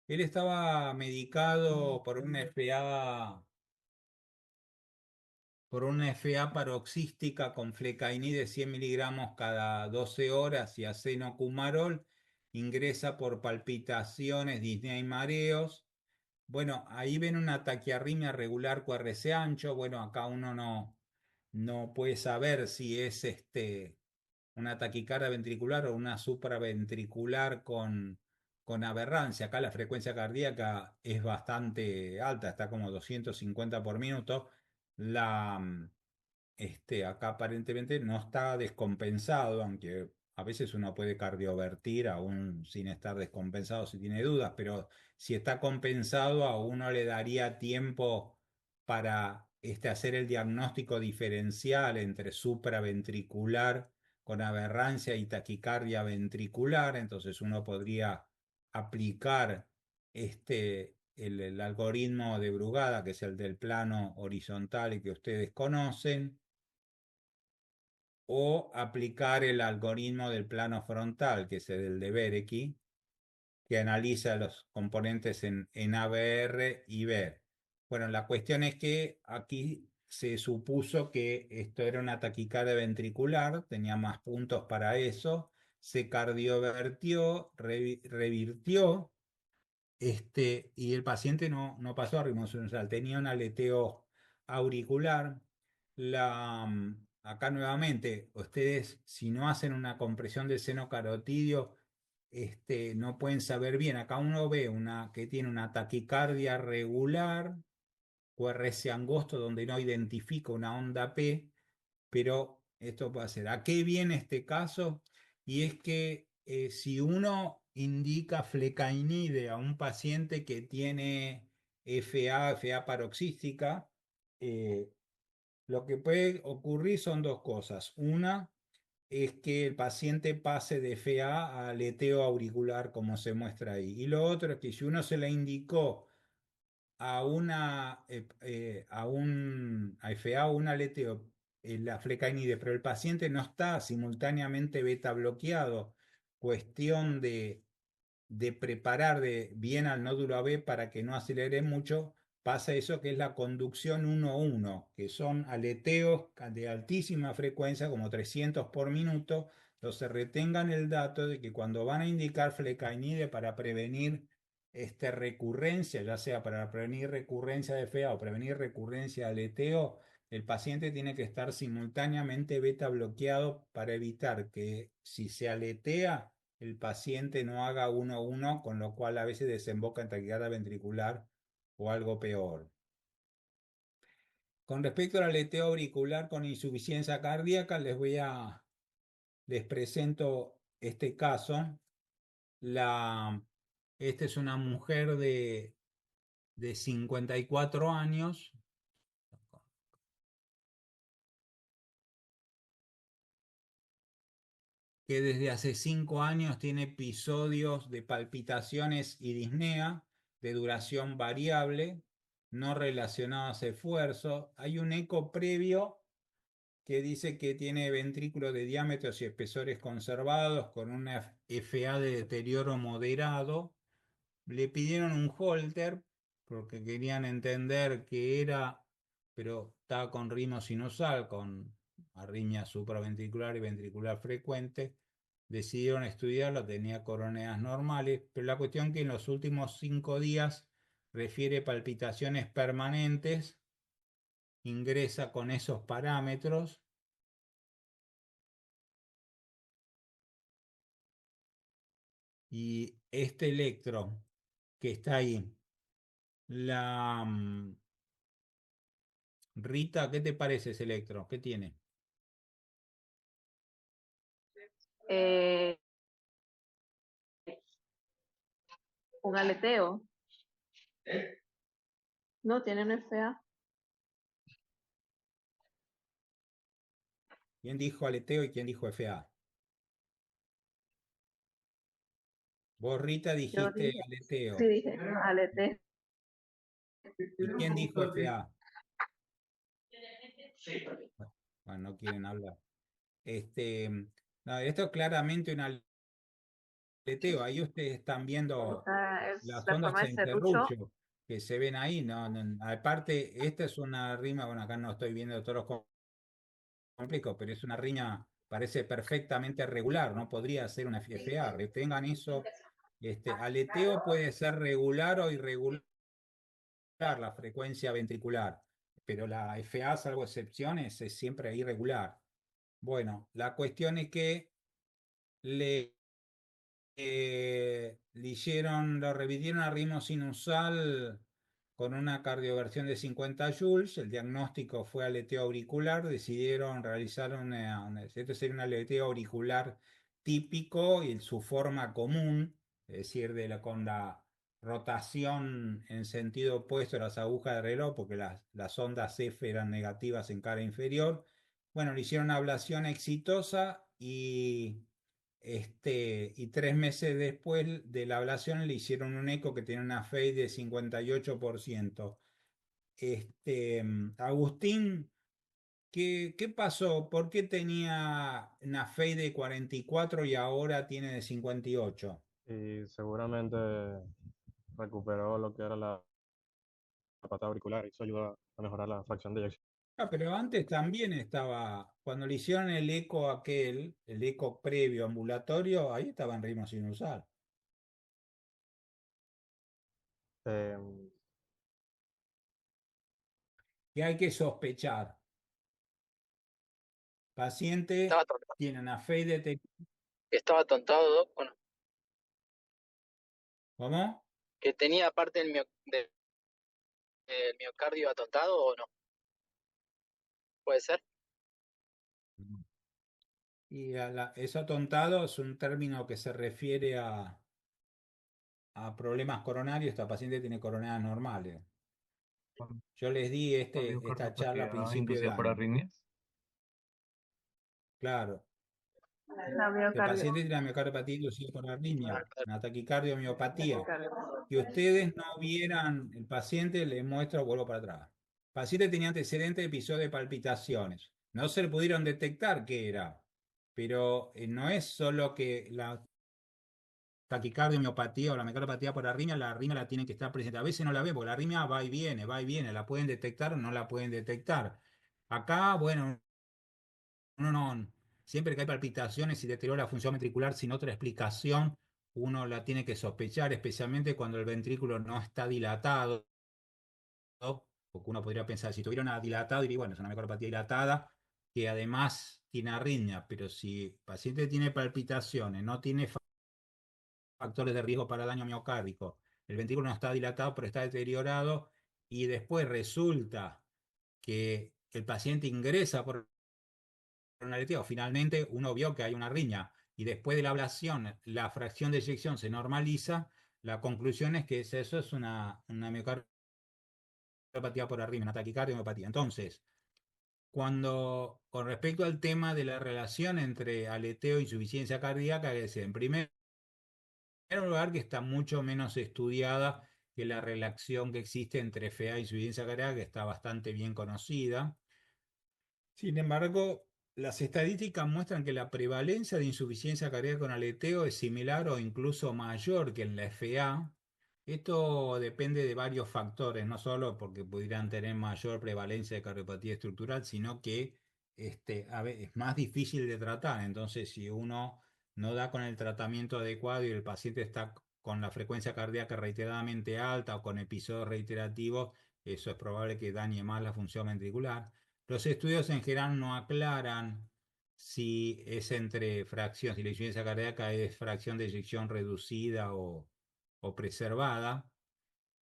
Él estaba medicado por una FA paroxística con flecainide de 100 miligramos cada 12 horas y acenocumarol. Ingresa por palpitaciones, disnea y mareos. Bueno, ahí ven una taquiarritmia regular QRS ancho. Bueno, acá uno no puede saber si es una taquicardia ventricular o una supraventricular con aberrancia. Acá la frecuencia cardíaca es bastante alta, está como 250 por minuto. Acá aparentemente no está descompensado, aunque a veces uno puede cardiovertir aún sin estar descompensado si tiene dudas, pero si está compensado a uno le daría tiempo para hacer el diagnóstico diferencial entre supraventricular con aberrancia y taquicardia ventricular. Entonces uno podría aplicar el algoritmo de Brugada, que es el del plano horizontal y que ustedes conocen, o aplicar el algoritmo del plano frontal, que es el de Berecki, que analiza los componentes en ABR y BER. Bueno, la cuestión es que aquí se supuso que esto era una taquicardia ventricular, tenía más puntos para eso, se cardiovertió, revirtió, y el paciente no pasó a ritmo sinusal, tenía un aleteo auricular. Acá nuevamente, ustedes si no hacen una compresión del seno carotidio, no pueden saber bien. Acá uno ve que tiene una taquicardia regular, QRS angosto, donde no identifica una onda P, pero esto puede ser. ¿A qué viene este caso? Y es que si uno indica flecainide a un paciente que tiene FA paroxística, eh, lo que puede ocurrir son dos cosas. Una es que el paciente pase de FA a aleteo auricular, como se muestra ahí. Y lo otro es que si uno se le indicó a FA o un aleteo la flecainide, pero el paciente no está simultáneamente beta bloqueado, cuestión de preparar bien al nódulo AB para que no acelere mucho, pasa eso que es la conducción 1-1, que son aleteos de altísima frecuencia, como 300 por minuto. Entonces retengan el dato de que cuando van a indicar flecainide para prevenir recurrencia, ya sea para prevenir recurrencia de FA o prevenir recurrencia de aleteo, el paciente tiene que estar simultáneamente beta bloqueado para evitar que si se aletea el paciente no haga 1-1, con lo cual a veces desemboca en taquicardia ventricular o algo peor. Con respecto al aleteo auricular con insuficiencia cardíaca, les presento este caso. Esta es una mujer de 54 años que desde hace 5 años tiene episodios de palpitaciones y disnea de duración variable. no relacionados a esfuerzo. Hay un eco previo que dice que tiene ventrículos de diámetros y espesores conservados con una FA de deterioro moderado. Le pidieron un Holter porque querían entender qué era, pero estaba con ritmo sinusal, con arritmia supraventricular y ventricular frecuente. Decidieron estudiarlo, tenía coroneas normales, pero la cuestión que en los últimos 5 días refiere palpitaciones permanentes, ingresa con esos parámetros y este electro que está ahí, la Rita, ¿qué te parece ese electro? ¿Qué tiene? Eh, un aleteo. No, tiene una FA. ¿Quién dijo aleteo y quién dijo FA? Vos, Rita, Yo dijiste dije, sí, aleteo. dije, aleteo. ¿Y quién dijo FA? Bueno, no quieren hablar. No, esto es claramente un aleteo. Ahí ustedes están viendo Esta es las la ondas forma de en serrucho. serrucho que se ven ahí. No, aparte, esta es una rima, bueno, acá no estoy viendo todos los complejos, pero es una rima, parece perfectamente regular, no podría ser una FA. Retengan eso. Aleteo puede ser regular o irregular la frecuencia ventricular, pero la FA, salvo excepciones, es siempre irregular. Bueno, la cuestión es que le lo revidieron a ritmo sinusal con una cardioversión de 50 joules. El diagnóstico fue aleteo auricular. Decidieron realizar esto sería un aleteo auricular típico y su forma común, es decir, con la rotación en sentido opuesto a las agujas de reloj, porque las ondas F eran negativas en cara inferior. Bueno, le hicieron una ablación exitosa y 3 meses después de la ablación le hicieron un eco que tenía una FEI de 58%. Agustín, ¿qué pasó? ¿Por qué tenía una FEI de 44 y ahora tiene de 58? Y seguramente recuperó lo que era la pata auricular y eso ayuda a mejorar la fracción de eyección. Ah, pero antes también estaba, cuando le hicieron el eco aquel, el eco previo ambulatorio, ahí estaba en ritmo sinusal. Eh, ¿Qué hay que sospechar? Estaba, Paciente tiene una FEI de... estaba atontado, Doc, bueno, ¿Cómo? que tenía parte del miocardio atontado o no, puede ser. Y eso atontado es un término que se refiere a problemas coronarios. Esta paciente tiene coronadas normales. Yo les di La esta charla a miocardiopatía principio de inducida por año. arritmias. Claro, La el miocardio. paciente tiene una miocardiopatía inducida por arritmia, una La taquicardio-miopatía. miocardio. Que ustedes no vieran el paciente, les muestro, vuelvo para atrás. El paciente tenía antecedentes de episodio de palpitaciones. No se le pudieron detectar qué era, pero no es solo que la taquicardia, miopatía o la megalopatía por arritmia, la arritmia la tiene que estar presente. A veces no la ve porque la arritmia va y viene, la pueden detectar o no la pueden detectar. Acá, bueno, uno no, siempre que hay palpitaciones y deterioro la función ventricular sin otra explicación, uno la tiene que sospechar, especialmente cuando el ventrículo no está dilatado, porque uno podría pensar, si tuviera una dilatada, diría, bueno, es una megalopatía dilatada, que además tiene arritmia, pero si el paciente tiene palpitaciones, no tiene factores de riesgo para daño miocárdico. El ventrículo no está dilatado, pero está deteriorado y después resulta que el paciente ingresa por un aleteo. Finalmente uno vio que hay una arritmia y después de la ablación la fracción de eyección se normaliza. La conclusión es que eso es una miocardiopatía por arritmia, una taquicardia miopatía. Entonces, con respecto al tema de la relación entre aleteo e insuficiencia cardíaca, es en primer lugar que está mucho menos estudiada que la relación que existe entre FA y insuficiencia cardíaca está bastante bien conocida. Sin embargo, las estadísticas muestran que la prevalencia de insuficiencia cardíaca con aleteo es similar o incluso mayor que en la FA. Esto depende de varios factores, no solo porque pudieran tener mayor prevalencia de cardiopatía estructural, sino que es más difícil de tratar. Entonces, si uno no da con el tratamiento adecuado y el paciente está con la frecuencia cardíaca reiteradamente alta o con episodios reiterativos, eso es probable que dañe más la función ventricular. Los estudios en general no aclaran si es entre fracción, si la insuficiencia cardíaca es fracción de eyección reducida o preservada.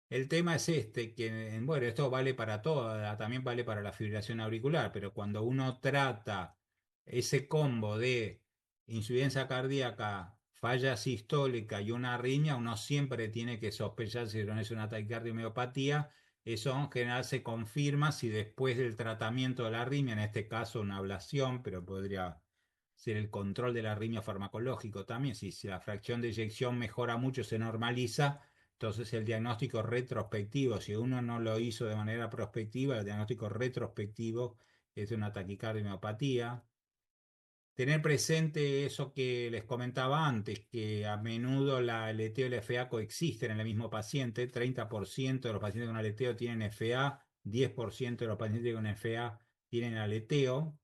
El tema es que, bueno, esto vale para todo, también vale para la fibrilación auricular, pero cuando uno trata ese combo de insuficiencia cardíaca, falla sistólica y una arritmia, uno siempre tiene que sospechar si no es una taquicardia eso en general se confirma si después del tratamiento de la arritmia, en este caso una ablación, pero podría ser el control de la arritmia farmacológico también, si la fracción de eyección mejora mucho, se normaliza, entonces el diagnóstico retrospectivo, si uno no lo hizo de manera prospectiva, el diagnóstico retrospectivo es de una taquicardia. Tener presente eso que les comentaba antes, que a menudo el aleteo y la FA coexisten en el mismo paciente. 30% de los pacientes con aleteo tienen FA, 10% de los pacientes con FA tienen aleteo.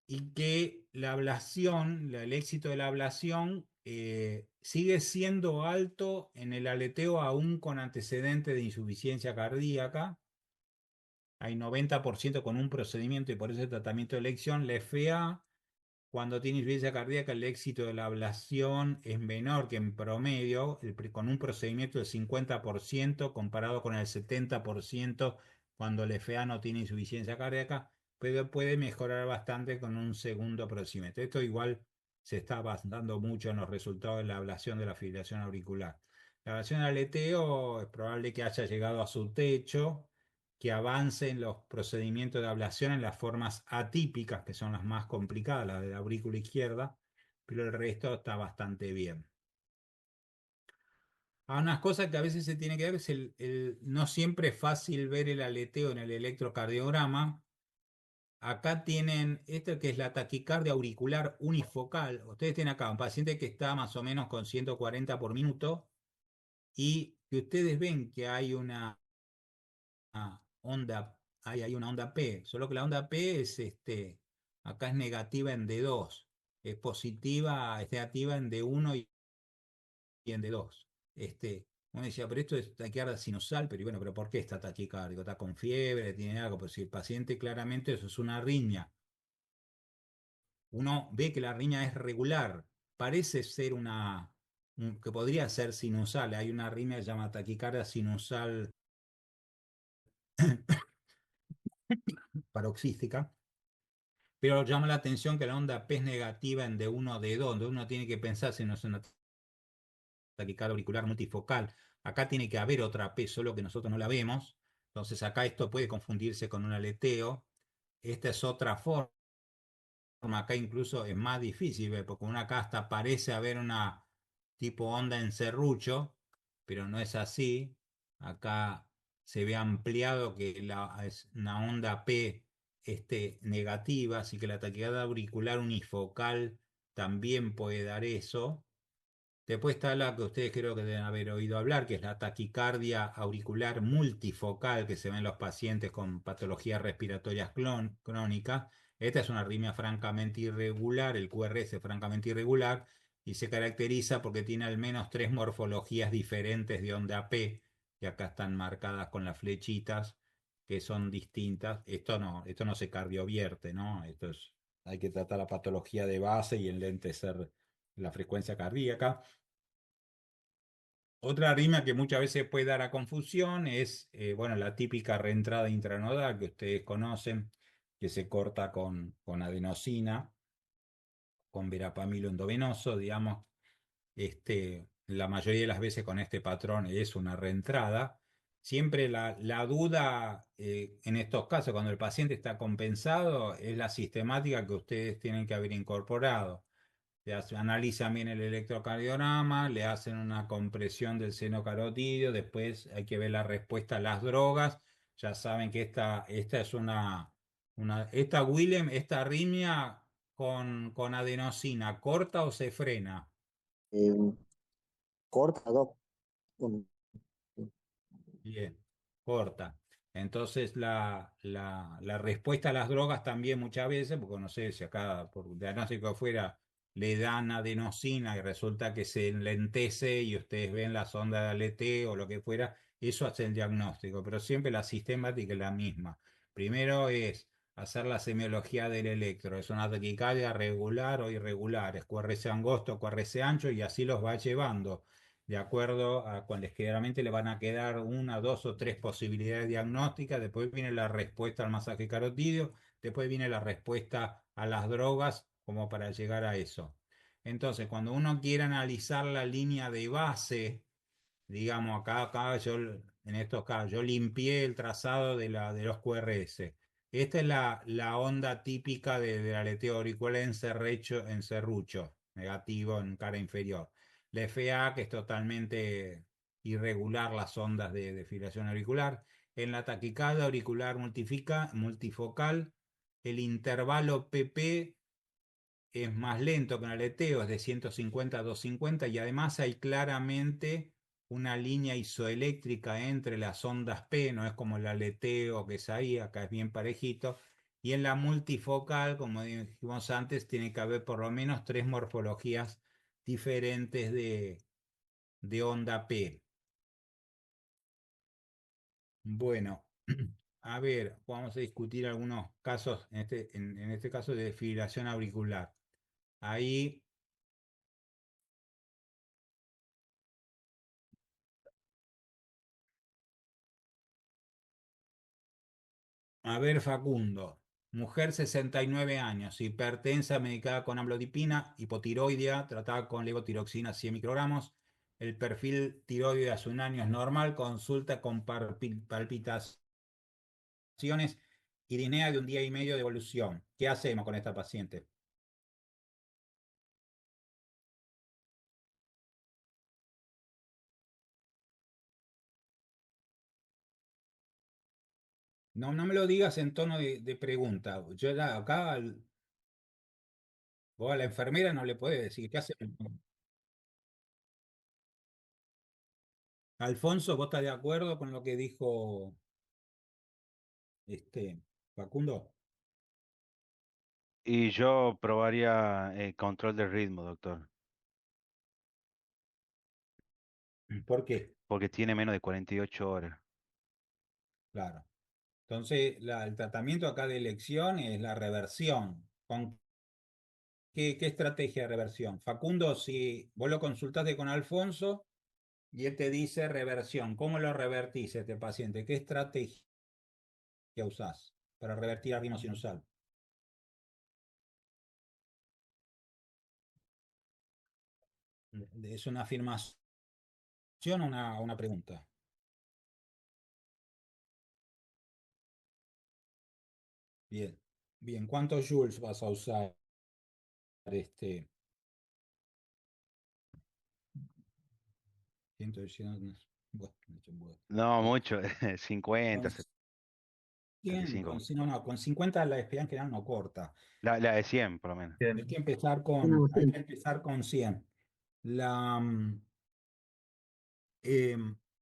Y que la ablación, el éxito de la ablación sigue siendo alto en el aleteo aún con antecedentes de insuficiencia cardíaca. Hay 90% con un procedimiento y por eso el tratamiento de elección. La FA, cuando tiene insuficiencia cardíaca, el éxito de la ablación es menor que en promedio, con un procedimiento del 50% comparado con el 70% cuando la FA no tiene insuficiencia cardíaca, pero puede mejorar bastante con un segundo procedimiento. Esto igual se está basando mucho en los resultados de la ablación de la fibrilación auricular. La ablación del aleteo es probable que haya llegado a su techo, que avance en los procedimientos de ablación en las formas atípicas, que son las más complicadas, las de la aurícula izquierda, pero el resto está bastante bien. Unas cosas que a veces se tiene que ver es no siempre es fácil ver el aleteo en el electrocardiograma. Acá tienen esto que es la taquicardia auricular unifocal. Ustedes tienen acá un paciente que está más o menos con 140 por minuto y que ustedes ven que hay una onda, hay una onda P, solo que la onda P es acá es negativa en D2, es positiva, es negativa en D1 y en D2. Uno decía, pero esto es taquicardia sinusal, pero bueno, pero ¿por qué está taquicárdico? ¿Está con fiebre? ¿Tiene algo? Pues si el paciente claramente eso es una arritmia. Uno ve que la arritmia es regular, parece ser que podría ser sinusal. Hay una arritmia que se llama taquicardia sinusal paroxística, pero llama la atención que la onda P es negativa en D1 o D2, donde uno tiene que pensar si no es una taquicardia auricular multifocal. Acá tiene que haber otra P, solo que nosotros no la vemos. Entonces acá esto puede confundirse con un aleteo. Esta es otra forma. Acá incluso es más difícil ver, porque una acá hasta parece haber una tipo onda en serrucho, pero no es así. Acá se ve ampliado que es una onda P negativa, así que la taquicardia auricular unifocal también puede dar eso. Después está la que ustedes creo que deben haber oído hablar, que es la taquicardia auricular multifocal que se ve en los pacientes con patologías respiratorias crónicas. Esta es una arritmia francamente irregular, el QRS es francamente irregular y se caracteriza porque tiene al menos 3 morfologías diferentes de onda P, que acá están marcadas con las flechitas, que son distintas. Esto no se cardiovierte, ¿no? Hay que tratar la patología de base y enlentecer la frecuencia cardíaca. Otra arritmia que muchas veces puede dar a confusión es, bueno, la típica reentrada intranodal que ustedes conocen, que se corta con adenosina, con verapamilo endovenoso, digamos. La mayoría de las veces con este patrón es una reentrada. Siempre la duda en estos casos, cuando el paciente está compensado, es la sistemática que ustedes tienen que haber incorporado. analizan bien el electrocardiograma, le hacen una compresión del seno carotídeo, después hay que ver la respuesta a las drogas. Ya saben que esta es esta Willem, esta arritmia con adenosina, ¿corta o se frena? Eh, corta, Doc. Bueno, Bien, corta. Entonces la respuesta a las drogas también muchas veces, porque no sé si acá por diagnóstico afuera le dan adenosina y resulta que se enlentece y ustedes ven la sonda de aleteo o lo que fuera, eso hace el diagnóstico, pero siempre la sistemática es la misma. Primero es hacer la semiología del electro, es una taquicardia regular o irregular, es QRS angosto, QRS ancho y así los va llevando de acuerdo a cuando generalmente le van a quedar una, dos o tres posibilidades diagnósticas, después viene la respuesta al masaje carotídeo, después viene la respuesta a las drogas como para llegar a eso. Entonces, cuando uno quiere analizar la línea de base, digamos, acá yo, en estos casos, yo limpié el trazado de los QRS. Esta es la onda típica del aleteo auricular en serrucho, negativo en cara inferior. La FA, que es totalmente irregular las ondas de fibrilación auricular. En la taquicardia auricular multifocal, el intervalo PP es más lento que un aleteo, es de 150 a 250 y además hay claramente una línea isoeléctrica entre las ondas P, no es como el aleteo que es ahí, acá es bien parejito. Y en la multifocal, como dijimos antes, tiene que haber por lo menos tres morfologías diferentes de onda P. Bueno, a ver, vamos a discutir algunos casos, en este caso de fibrilación auricular. Ahí, a ver, Facundo, mujer 69 años, hipertensa, medicada con amlodipina, hipotiroidea, tratada con levotiroxina 100 microgramos. El perfil tiroide hace un año es normal, consulta con palpitaciones y disnea de un día y medio de evolución. ¿Qué hacemos con esta paciente? No, no me lo digas en tono de pregunta. Vos a la enfermera no le podés decir, ¿qué hacemos? Alfonso, ¿vos estás de acuerdo con lo que dijo este Facundo? Y yo probaría el control del ritmo, doctor, ¿Por qué? porque tiene menos de 48 horas. Claro. Entonces, el tratamiento acá de elección es la reversión. ¿Qué estrategia de reversión? Facundo, si vos lo consultaste con Alfonso y él te dice reversión, ¿cómo lo revertís este paciente? ¿Qué estrategia usás para revertir arritmia sinusal? ¿Es una afirmación o una pregunta? Bien, bien. ¿Cuántos joules vas a usar? Este, 100, bueno, bueno. No, mucho, 50, Con 100, 75. con 50 la espía en general no corta. La de 100, por lo menos. Hay que empezar con 100. La,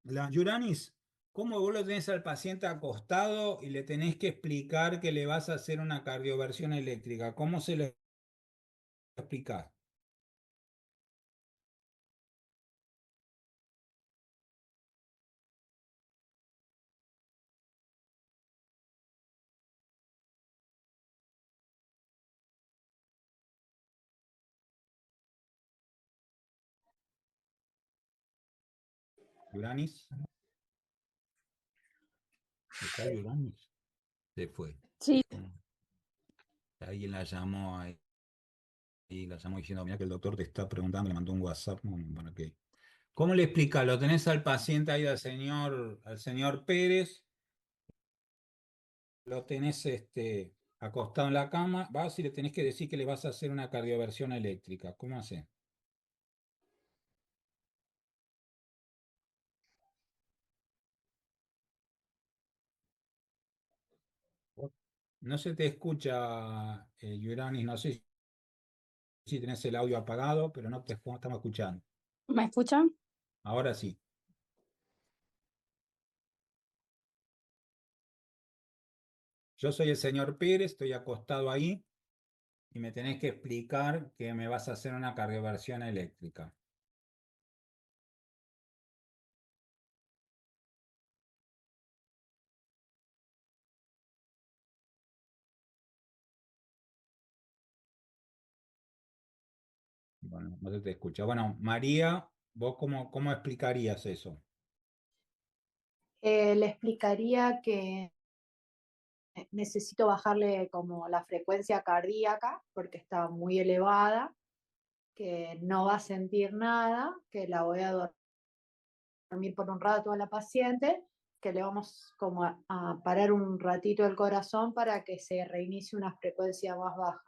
la Yuranis, ¿cómo vos lo tenés al paciente acostado y le tenés que explicar que le vas a hacer una cardioversión eléctrica? ¿Cómo se lo explicás? Yuranis, ¿está Yuranis? Se fue. Sí, Alguien la llamó ahí y la llamó diciendo, mira que el doctor te está preguntando, le mandó un WhatsApp. Bueno, ok. ¿Cómo le explica? Lo tenés al paciente ahí al señor Pérez, lo tenés acostado en la cama, vas y le tenés que decir que le vas a hacer una cardioversión eléctrica. ¿Cómo hace? No se te escucha, Yuranis, no sé si tenés el audio apagado, pero no te estamos escuchando. ¿Me escuchan? Ahora sí. Yo soy el señor Pérez, estoy acostado ahí y me tenés que explicar que me vas a hacer una cardioversión eléctrica. Bueno, no se te escucha. Bueno, María, ¿vos cómo explicarías eso? Le explicaría que necesito bajarle como la frecuencia cardíaca porque está muy elevada, que no va a sentir nada, que la voy a dormir por un rato a la paciente, que le vamos como a parar un ratito el corazón para que se reinicie una frecuencia más baja.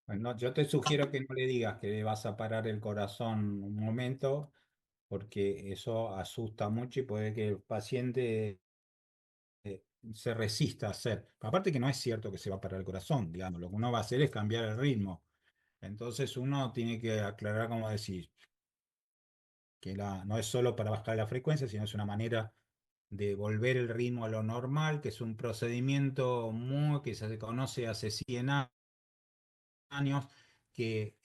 Bueno, yo te sugiero que no le digas que le vas a parar el corazón un momento, porque eso asusta mucho y puede que el paciente se resista a hacer. Aparte que no es cierto que se va a parar el corazón, digamos, lo que uno va a hacer es cambiar el ritmo. Entonces uno tiene que aclarar, como decir, que no es solo para bajar la frecuencia, sino es una manera de volver el ritmo a lo normal, que es un procedimiento que se conoce hace 100 años, que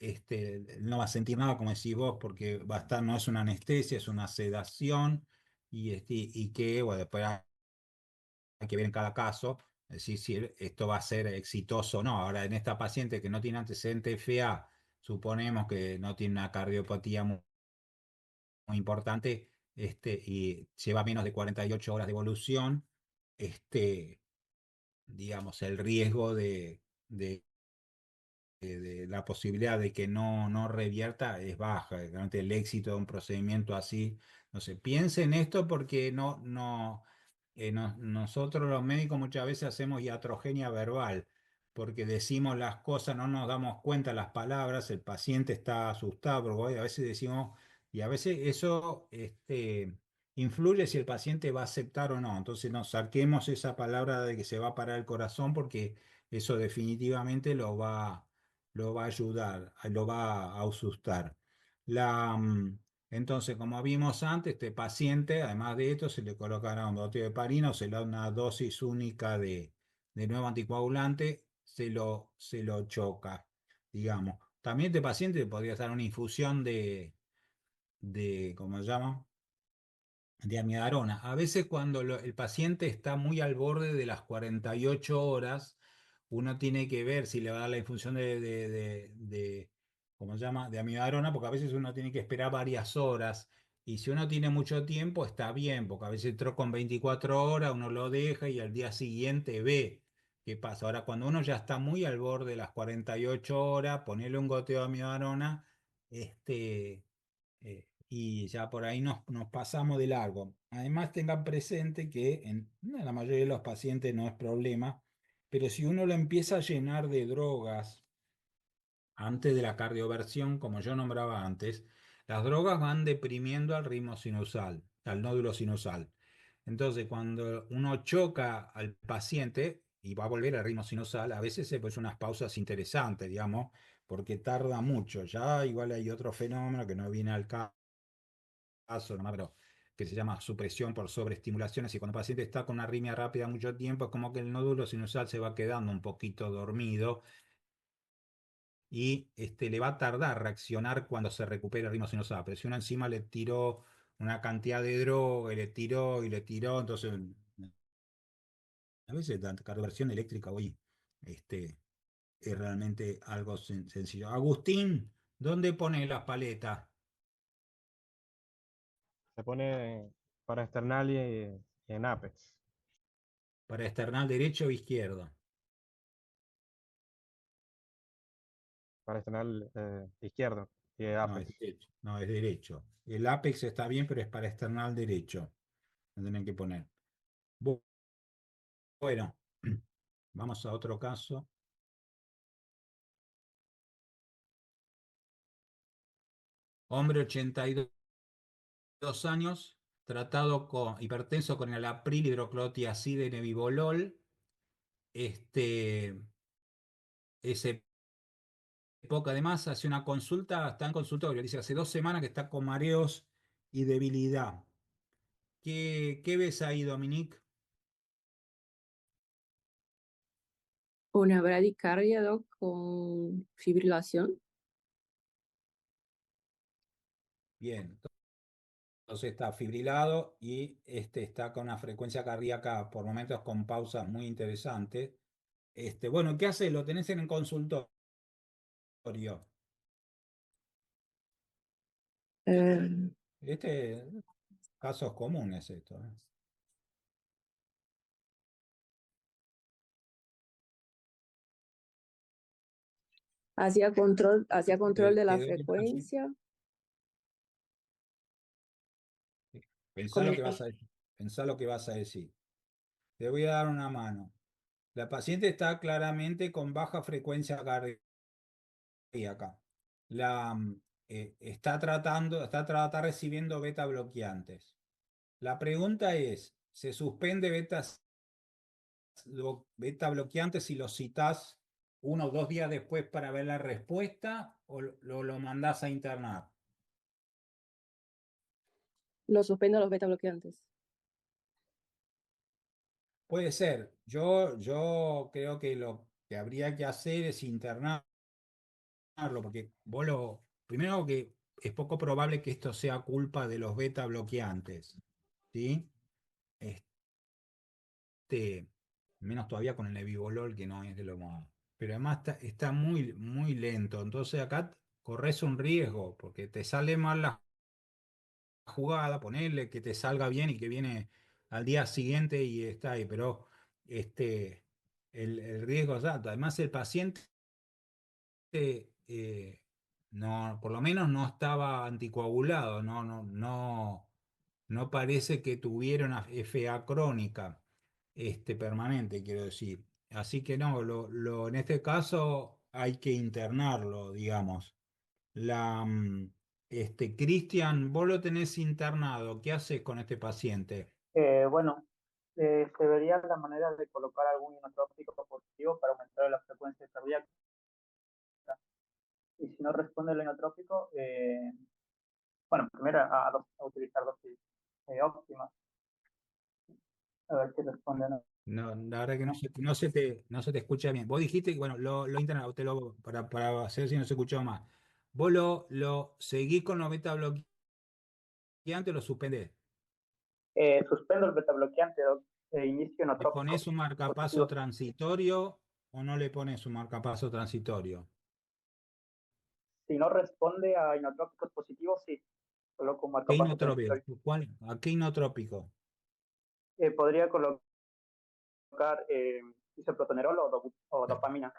no va a sentir nada, como decís vos, porque va a estar, no es una anestesia, es una sedación, y que bueno, después hay que ver en cada caso, es decir, si esto va a ser exitoso o no. Ahora, en esta paciente que no tiene antecedente FA, suponemos que no tiene una cardiopatía muy importante, y lleva menos de 48 horas de evolución, digamos, el riesgo de la posibilidad de que no revierta es baja. Realmente el éxito de un procedimiento así, no sé, piense en esto porque nosotros los médicos muchas veces hacemos iatrogenia verbal, porque decimos las cosas, no nos damos cuenta las palabras, el paciente está asustado, porque hoy a veces decimos, y a veces eso influye si el paciente va a aceptar o no. Entonces nos saquemos esa palabra de que se va a parar el corazón, porque eso definitivamente lo va a ayudar, lo va a asustar. La, mm, entonces, como vimos antes, este paciente, además de esto, se le colocará un boteo de heparina o se le da una dosis única de nuevo anticoagulante, se lo choca, digamos. También este paciente podría dar una infusión ¿cómo se llama? De amiodarona. A veces cuando el paciente está muy al borde de las 48 horas, uno tiene que ver si le va a dar la infusión ¿cómo se llama? De amiodarona, porque a veces uno tiene que esperar varias horas. Y si uno tiene mucho tiempo, está bien, porque a veces entró con 24 horas, uno lo deja y al día siguiente ve qué pasa. Ahora, cuando uno ya está muy al borde de las 48 horas, ponerle un goteo de amiodarona, y ya por ahí nos pasamos de largo. Además, tengan presente que en la mayoría de los pacientes no es problema, pero si uno lo empieza a llenar de drogas antes de la cardioversión, como yo nombraba antes, las drogas van deprimiendo al ritmo sinusal, al nódulo sinusal. Entonces, cuando uno choca al paciente y va a volver al ritmo sinusal, a veces se pues unas pausas interesantes, digamos, porque tarda mucho. Ya igual hay otro fenómeno que no viene al caso, nomás, pero que se llama supresión por sobreestimulación. Así, cuando el paciente está con una arritmia rápida mucho tiempo, es como que el nódulo sinusal se va quedando un poquito dormido y le va a tardar reaccionar cuando se recupere el ritmo sinusal. Pero si uno encima le tiró una cantidad de droga y le tiró, entonces a veces la cardioversión eléctrica hoy es realmente algo sencillo. Agustín, ¿dónde pone las paletas? Se pone para external y en Apex. ¿Para esternal derecho o izquierdo? Para external izquierdo y No, es Apex. derecho. No, es derecho. El Apex está bien, pero es para external derecho. Lo tienen que poner. Bueno, Vamos a otro caso. Hombre, 82 años, tratado con hipertenso con el April, hidroclorotiazida y nebivolol. Ese poca además hace una consulta, está en consultorio, dice hace 2 semanas que está con mareos y debilidad. ¿Qué ves ahí, Dominique? Una bradicardia, doc, con fibrilación. Bien, entonces está fibrilado y está con una frecuencia cardíaca por momentos con pausas muy interesantes. Bueno, ¿qué haces? Lo tenés en el consultorio. Eh, Casos comunes esto, ¿eh? hacía control de Te la doy una ayuda. frecuencia Pensá con lo el... que vas a decir. Pensá lo que vas a decir. Te voy a dar una mano. La paciente está claramente con baja frecuencia cardíaca. La, está recibiendo beta bloqueantes. La pregunta es, ¿se suspende beta bloqueantes si lo citas 1 o 2 días después para ver la respuesta o lo mandás a internar? Lo suspendo los beta bloqueantes. Puede ser. Yo creo que lo que habría que hacer es internarlo, porque primero que es poco probable que esto sea culpa de los beta bloqueantes, ¿sí? Este, Menos todavía con el nebivolol, que no es de lo más. Pero además está muy, muy lento. Entonces acá corres un riesgo, porque te sale mal la jugada, ponerle que te salga bien y que viene al día siguiente y está ahí, pero este, el riesgo es alto. Además, el paciente no, por lo menos no estaba anticoagulado, no parece que tuviera una FA crónica, permanente, quiero decir. Así que no, en este caso hay que internarlo, digamos. Cristian, vos lo tenés internado, ¿qué haces con este paciente? Bueno, se vería la manera de colocar algún inotrópico positivo para aumentar la frecuencia cardíaca. Y si no responde el inotrópico, bueno, primero a utilizar dosis óptimas, a ver si responde o no. No, la verdad que no se te escucha bien. Vos dijiste que, bueno, lo internado, para hacer si no se escuchó más. Vos lo seguís con los beta bloqueantes o lo suspendés. Suspendo el beta bloqueante, inicio ¿Le inotrópico pones un marcapaso positivo. transitorio o no le pones un marcapaso transitorio? Si no responde a inotrópicos positivos, sí, coloco un ¿Qué marcapaso inotrópico? transitorio. ¿A qué inotrópico? Podría colocar isoprotenerol o dopamina.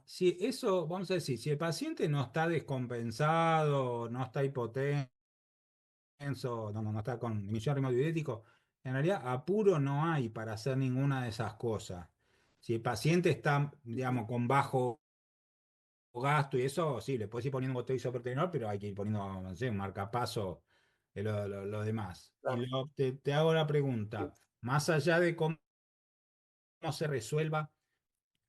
Si eso, vamos a decir, si el paciente no está descompensado, no está hipotenso, no está con emisión hemodiurético, en realidad apuro no hay para hacer ninguna de esas cosas. Si el paciente está, digamos, con bajo gasto y eso, sí, le puedes ir poniendo un botón de isoproterenol, pero hay que ir poniendo, no sé, un marcapaso de lo demás. Y Claro. te hago la pregunta, más allá de cómo se resuelva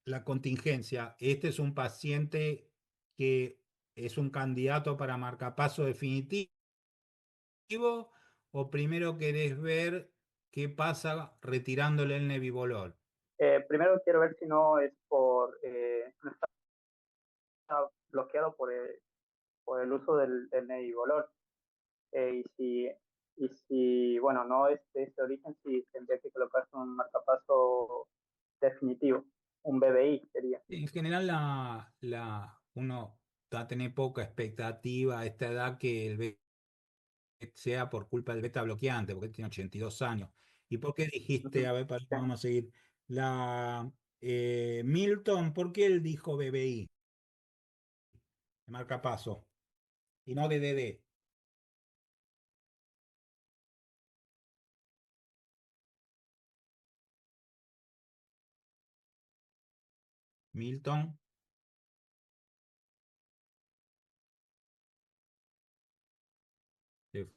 la contingencia, este es un paciente que es un candidato para marcapaso definitivo, o primero querés ver qué pasa retirándole el nebivolol. Primero quiero ver si no es no está bloqueado por el uso del nebivolol. Y si, bueno, no es de ese origen, si tendría que colocarse un marcapaso definitivo, un BBI sería. En general, uno va a tener poca expectativa a esta edad que sea por culpa del beta bloqueante, porque tiene 82 años. ¿Y por qué dijiste, Ujú. a ver, Sí. vamos a seguir, Milton, por qué él dijo BBI, marcapaso, y no DDD? Milton. Se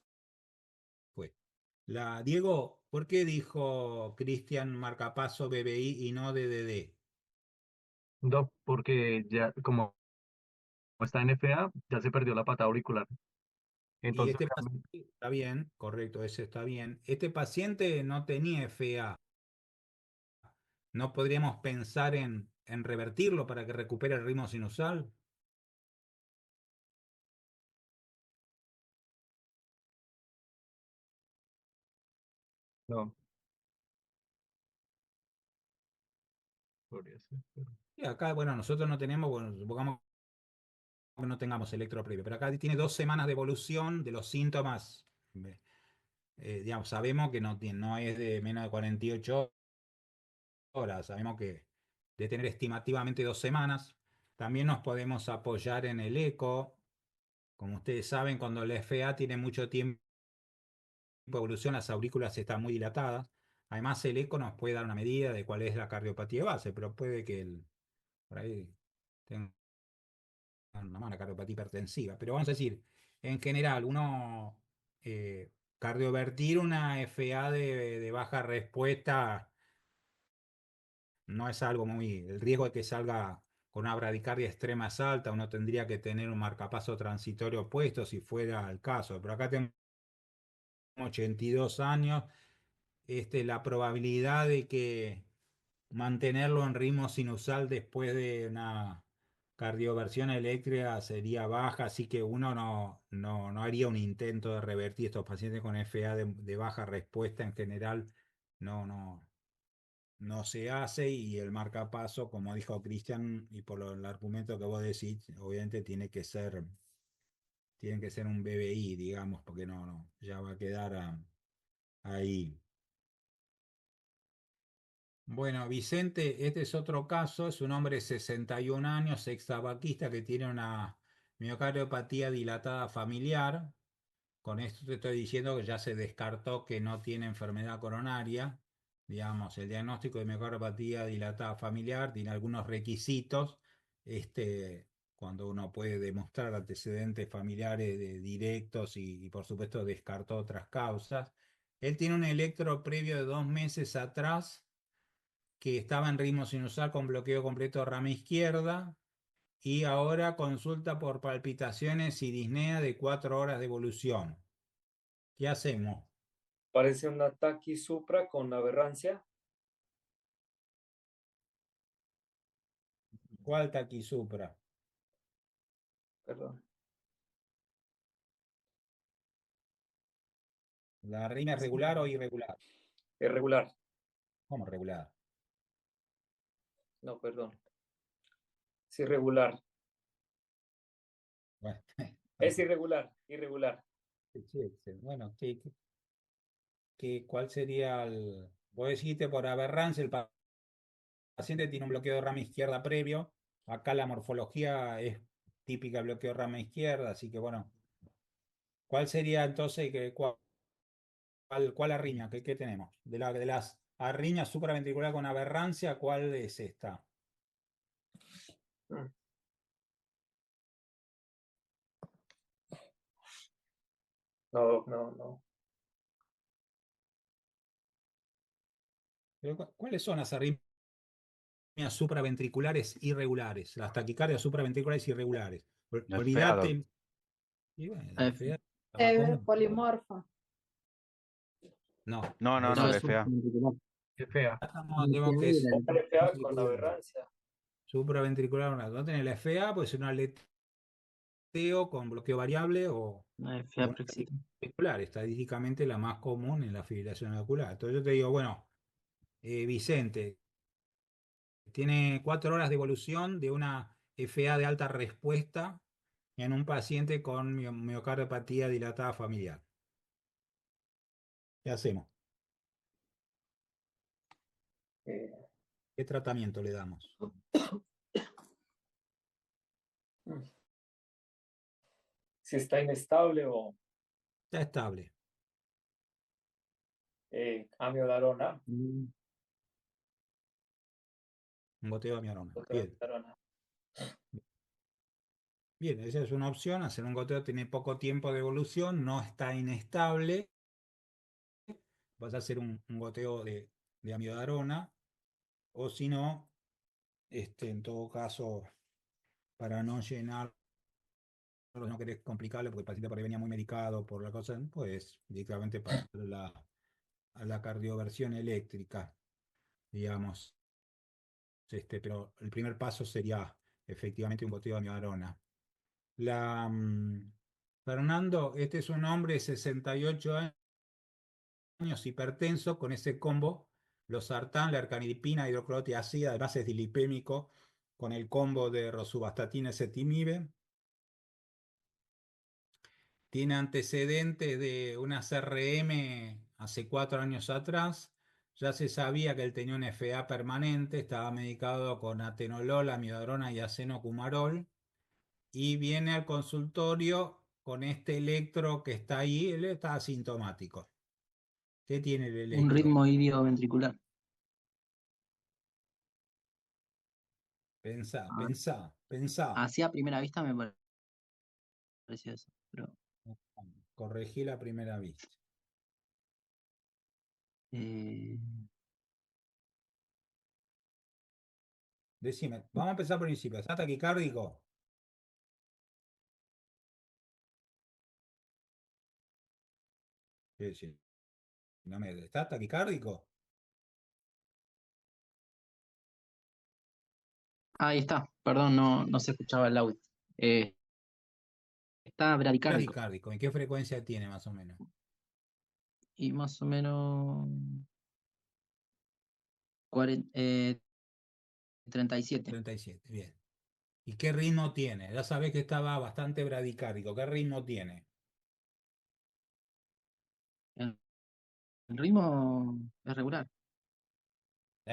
fue. Diego, ¿por qué dijo Cristian marcapaso BBI y no DDD? Doc, porque ya como está en FA, ya se perdió la pata auricular. Y Entonces, este paciente está bien, correcto, ese está bien. Este paciente no tenía FA. ¿No podríamos pensar en revertirlo para que recupere el ritmo sinusal? no. Podría ser, pero- Y acá, bueno, nosotros no tenemos, bueno, supongamos que no tengamos electro previo, pero acá tiene 2 semanas de evolución de los síntomas. Digamos, sabemos que no es de menos de 48 horas, sabemos que de tener estimativamente 2 semanas. También nos podemos apoyar en el eco. Como ustedes saben, cuando el FA tiene mucho tiempo de evolución, las aurículas están muy dilatadas. Además, el eco nos puede dar una medida de cuál es la cardiopatía base, pero puede que por ahí tenga una cardiopatía hipertensiva. Pero vamos a decir, en general, cardiovertir una FA de baja respuesta no es algo muy. El riesgo de que salga con una bradicardia extrema es alta, uno tendría que tener un marcapaso transitorio puesto si fuera el caso. Pero acá tenemos 82 años. La probabilidad de que mantenerlo en ritmo sinusal después de una cardioversión eléctrica sería baja, así que uno no haría un intento de revertir estos pacientes con FA de baja respuesta en general, no, no, no se hace y el marcapaso, como dijo Cristian, y por el argumento que vos decís, obviamente tiene que ser un BBI, digamos, porque ya va a quedar ahí. Bueno, Vicente, este es otro caso, es un hombre de 61 años, ex tabaquista que tiene una miocardiopatía dilatada familiar. Con esto te estoy diciendo que ya se descartó que no tiene enfermedad coronaria. Digamos, el diagnóstico de miocardiopatía dilatada familiar tiene algunos requisitos. Cuando uno puede demostrar antecedentes familiares directos y por supuesto descartó otras causas. Él tiene un electro previo de 2 meses atrás que estaba en ritmo sinusal con bloqueo completo de rama izquierda y ahora consulta por palpitaciones y disnea de 4 horas de evolución. ¿Qué hacemos? Parece un ataque supra con aberrancia. ¿Cuál taquisupra? Perdón. ¿La arritmia es regular o irregular? Irregular. ¿Cómo regular? No, perdón. Es irregular. Bueno, Es irregular, irregular. bueno, ¿cuál sería el...? Vos dijiste por aberrancia, el paciente tiene un bloqueo de rama izquierda previo. Acá la morfología es típica de bloqueo de rama izquierda, así que bueno, ¿cuál sería entonces, cuál arritmia? ¿Qué tenemos? De las arritmias supraventriculares con aberrancia, ¿cuál es esta? No, no, no. ¿Cuáles son las arritmias supraventriculares irregulares? Las taquicardias supraventriculares irregulares. No es fea, doc. Olvídate. Y bueno, la F. FA, Polimorfa. no, No, No, no, es es fea. ventricular. Qué fea. tenemos que FA con aberrancia. supraventricular, no tenés la FA, pues es un aleteo con bloqueo variable o Una F una aproxita. auricular, estadísticamente la más común en la fibrilación auricular. Entonces yo te digo, bueno, Vicente, tiene 4 horas de evolución de una FA de alta respuesta en un paciente con miocardiopatía dilatada familiar. ¿Qué hacemos? Eh, ¿Qué tratamiento le damos? si está inestable o Está estable. amiodarona. Mm, Un goteo de amiodarona. goteo de Bien. amiodarona. Bien, esa es una opción. Hacer un goteo tiene poco tiempo de evolución, no está inestable. Vas a hacer un goteo de amiodarona. O si no, en todo caso, para no llenar, no querés complicarlo, porque el paciente por ahí venía muy medicado por la cosa, pues directamente pasar a la cardioversión eléctrica, digamos. Pero el primer paso sería efectivamente un goteo de amiodarona. Fernando, este es un hombre de 68 años, hipertenso, con ese combo, losartán, la ercanidipina, hidroclorotiazida, además es dilipémico, con el combo de rosuvastatina, ezetimibe. Tiene antecedentes de una CRM hace 4 años atrás. Ya se sabía que él tenía un FA permanente, estaba medicado con atenolol, amiodarona y acenocumarol. Y viene al consultorio con este electro que está ahí, él está asintomático. ¿Qué tiene el Un electro? ritmo idioventricular. Pensá, Ah, pensá, pensá. así a primera vista me pareció eso. Pero Corregí la primera vista. eh, Decime, vamos a empezar por el principio. ¿Está taquicárdico? Sí, sí. No me... ¿Está taquicárdico? ahí está, perdón, no se escuchaba el audio. Eh, Está bradicárdico Taquicárdico. ¿En qué frecuencia tiene más o menos? y más o menos 37. 37, bien. ¿Y qué ritmo tiene? Ya sabés que estaba bastante bradicárdico. ¿Qué ritmo tiene? El ritmo es regular.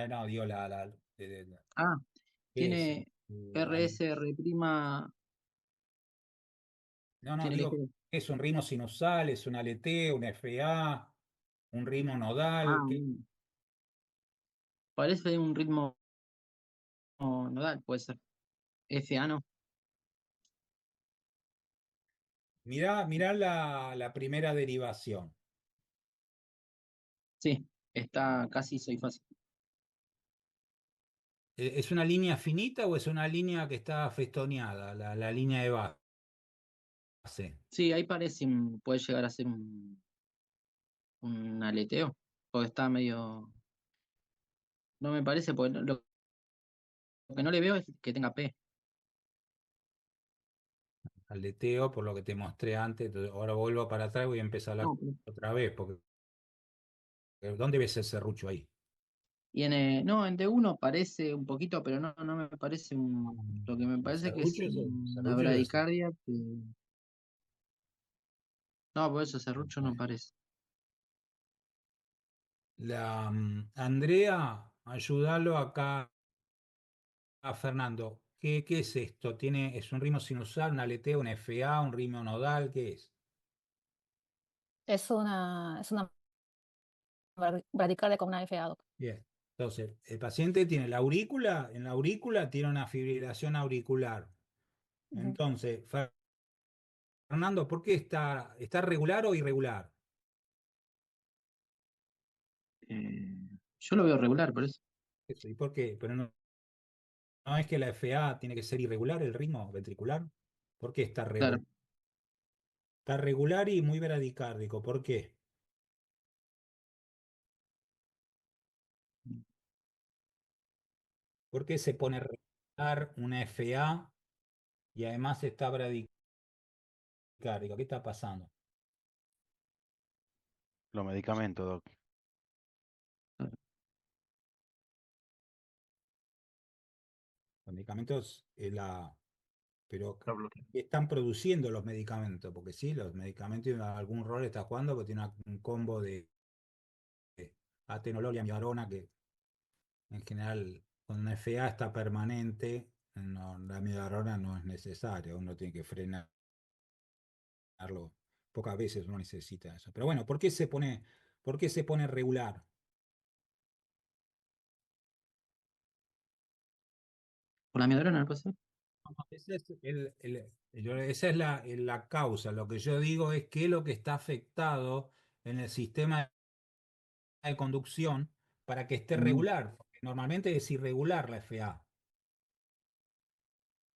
No, dio Ah, ¿qué es? tiene RSR prima, No, no, tiene que digo, ser. ¿es un ritmo sinusal? ¿Es un aleteo, un FA, un ritmo Ah, nodal? parece un ritmo nodal, puede ser. FA no. Mirá la primera derivación. Sí, está casi soy fácil. ¿Es una línea finita o es una línea que está festoneada, la línea de base? Sí, ahí parece, puede llegar a ser un aleteo, porque está medio. No me parece, porque lo que no le veo es que tenga P. Aleteo, por lo que te mostré antes. Entonces, ahora vuelvo para atrás y voy a empezar No, otra vez, porque ¿dónde ves el serrucho ahí? y no, en D1 parece un poquito, pero no me parece lo que me El parece que es serrucho una serrucho es bradicardia que. No, por eso serrucho no bueno. parece. Andrea, ayúdalo acá a Fernando. ¿Qué es esto? ¿Es un ritmo sinusal, un aleteo, un FA, un ritmo nodal? ¿Qué es? Es una bradicardia con una FA, doc. Bien. Entonces, el paciente tiene en la aurícula tiene una fibrilación auricular. Ujú. Entonces, Fernando, ¿por qué está regular o irregular? Yo lo veo regular, por eso. Eso, ¿y por qué? Pero no es que la FA tiene que ser irregular, el ritmo ventricular. ¿Por qué está Claro. regular? Está regular y muy bradicárdico. ¿Por qué? ¿Por qué se pone regular una FA y además está bradicárdico? ¿Qué está pasando? Los medicamentos, doc. Los medicamentos, pero Está bloqueado. ¿qué están produciendo los medicamentos? Porque sí, los medicamentos en algún rol está jugando, porque tiene un combo de atenolol y amiodarona que en general con una FA está permanente, la amiodarona no es necesaria, uno tiene que frenarlo. Pocas veces uno necesita eso. Pero bueno, por qué se pone regular? ¿Por la amiodarona no puede ser? Ese es esa es la causa. Lo que yo digo es que lo que está afectado en el sistema de conducción para que esté Mm, regular, porque normalmente es irregular la FA.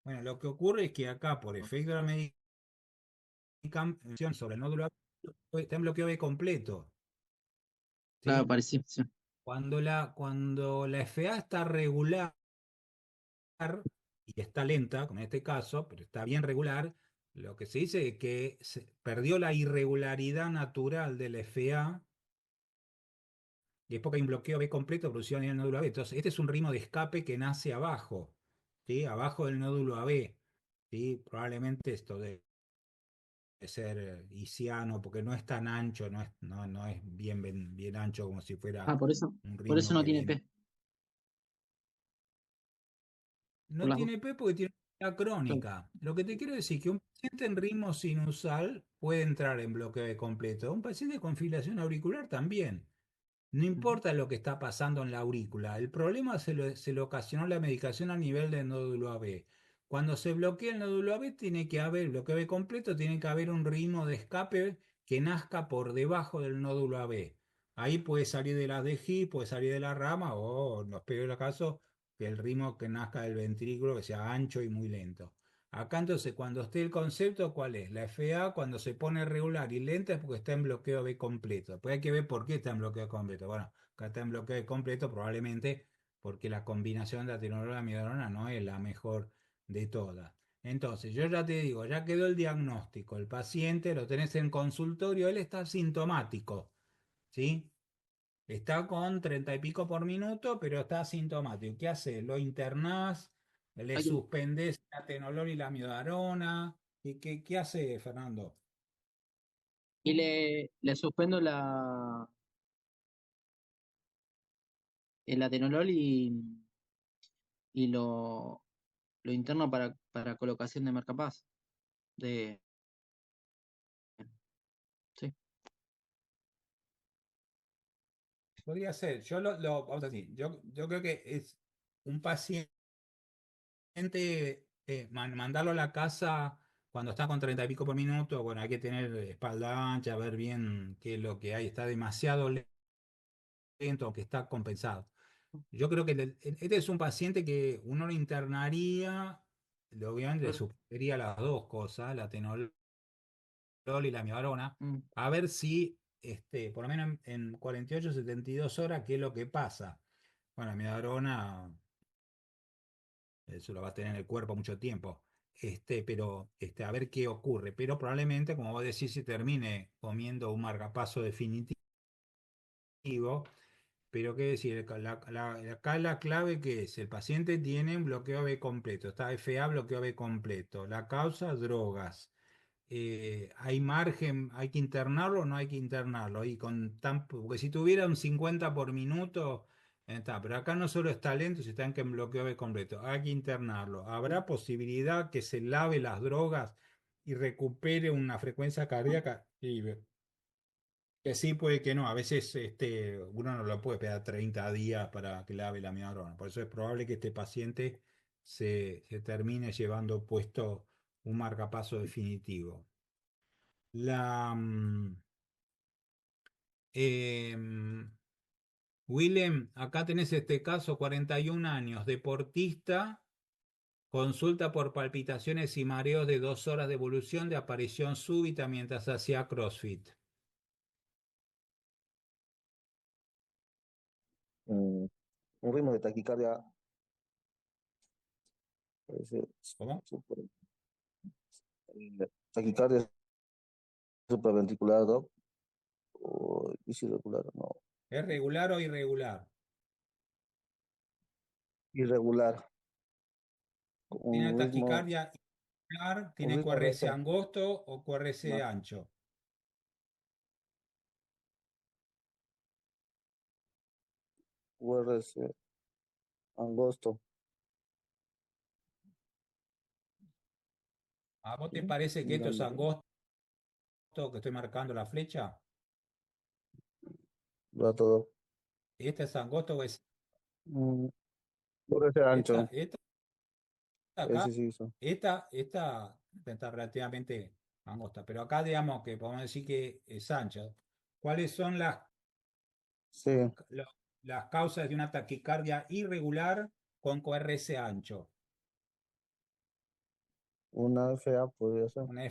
Bueno, lo que ocurre es que acá, por efecto de la medicación sobre el nódulo A, está en bloqueo B completo. Claro, ¿Sí? parecía, sí. Cuando la FA está regular y está lenta, como en este caso, pero está bien regular, lo que se dice es que se perdió la irregularidad natural del FA y es porque hay un bloqueo B completo producido en el nódulo AB. Entonces, este es un ritmo de escape que nace abajo, ¿sí? Abajo del nódulo AB. ¿Sí? Probablemente esto debe ser isiano, porque no es tan ancho, no es bien ancho como si fuera Ah, un por eso ritmo no que tiene viene. P. Por No las dos. tiene P porque tiene una Claro. crónica. Lo que te quiero decir es que un paciente en ritmo sinusal puede entrar en bloqueo de completo. Un paciente con fibrilación auricular también. No Ujú. importa lo que está pasando en la aurícula, el problema se lo ocasionó la medicación a nivel del nódulo AB. Cuando se bloquea el nódulo AB, tiene que haber bloqueo AB completo, tiene que haber un ritmo de escape que nazca por debajo del nódulo AB. Ahí puede salir de la DG, puede salir de la rama, o en los peores casos, que el ritmo que nazca del ventrículo que sea ancho y muy lento. Acá entonces, cuando esté el concepto, ¿cuál es? La FA cuando se pone regular y lenta es porque está en bloqueo B completo. Después hay que ver por qué está en bloqueo completo. Bueno, acá está en bloqueo B completo probablemente porque la combinación de atenolol y amiodarona no es la mejor de todas. Entonces, yo ya te digo, ya quedó el diagnóstico. El paciente lo tenés en consultorio, él está sintomático, ¿sí? Está con 30 y pico por minuto, pero está asintomático. ¿Qué hace? Lo internás, le Hay que- suspendés la atenolol y la amiodarona. ¿Qué hace, Fernando? Y le suspendo el atenolol y lo interno para colocación de marcapasos. De, sí. Podría ser. Vamos a decir, yo creo que es un paciente, mandarlo a la casa cuando está con 30 y pico por minuto. Bueno, hay que tener espalda ancha, ver bien qué es lo que hay. Está demasiado lento, aunque está compensado. Yo creo que este es un paciente que uno lo internaría, obviamente le Claro. suspendería las dos cosas, la atenolol y la amiodarona, Mm. a ver si, por lo menos en 48, 72 horas, qué es lo que pasa. Bueno, la amiodarona, eso lo va a tener en el cuerpo mucho tiempo, pero a ver qué ocurre. Pero probablemente, como vos decís, se termine comiendo un marcapaso definitivo. Pero qué decir, acá la clave que es, el paciente tiene un bloqueo B completo, está FA bloqueo B completo, la causa, drogas. Hay margen, hay que internarlo o no hay que internarlo, y porque si tuviera un 50 por minuto, está, pero acá no solo está lento, sino está en bloqueo B completo, hay que internarlo. ¿Habrá posibilidad que se lave las drogas y recupere una frecuencia cardíaca? Y que sí, puede que no. A veces uno no lo puede esperar 30 días para que lave la miogrona. Por eso es probable que este paciente se termine llevando puesto un marcapaso definitivo. La, em, Willem, acá tenés este caso, 41 años, deportista, consulta por palpitaciones y mareos de 2 horas de evolución de aparición súbita mientras hacía CrossFit. mm, un ritmo de taquicardia puede ser ¿Cómo? taquicardia supraventricular, doc, o es irregular, no, ¿Es regular o irregular? irregular, ¿Tiene un ritmo, taquicardia irregular? un ¿Tiene ritmo QRS lento, angosto o QRS no, ancho? URS angosto, ¿A vos te ¿sí? parece que esto es Mirando, angosto que estoy marcando la flecha? va todo. ¿Este es angosto o es URS ancho, esta? acá, Ese sí hizo. esta está relativamente angosta, pero acá digamos que podemos decir que es ancha. ¿Cuáles son Sí, lo- las causas de una taquicardia irregular con QRS ancho? una FA podría ser. Una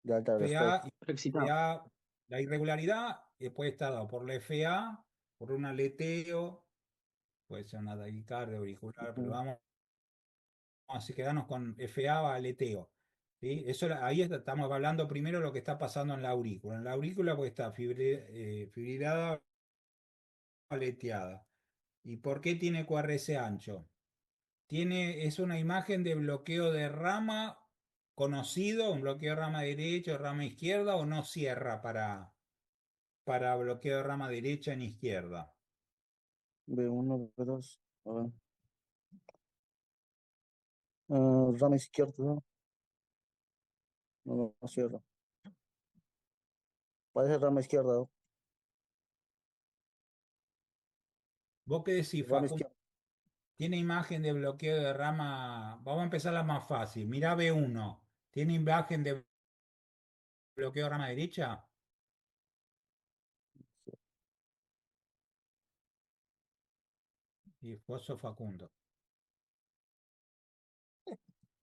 De alta respuesta. FA, Excitado. la irregularidad puede estar dada por la FA, por un aleteo, puede ser una taquicardia auricular, pero Ujú. vamos a quedarnos con FA o aleteo. ¿Sí? Ahí estamos hablando primero de lo que está pasando en la aurícula. En la aurícula puede estar fibrilada o aleteada. ¿Y por qué tiene QRS ancho? Es una imagen de bloqueo de rama conocido, un bloqueo de rama derecha o rama izquierda, o no cierra para bloqueo de rama derecha ni izquierda. B1, B2. A ver. Rama izquierda, ¿no? No, no cierra. Parece rama izquierda, ¿no? ¿Vos qué decís, Rama Facu? izquierda. ¿Tiene imagen de bloqueo de rama? Vamos a empezar la más fácil. Mirá B1. ¿Tiene imagen de bloqueo de rama derecha? Y vos sos Facundo.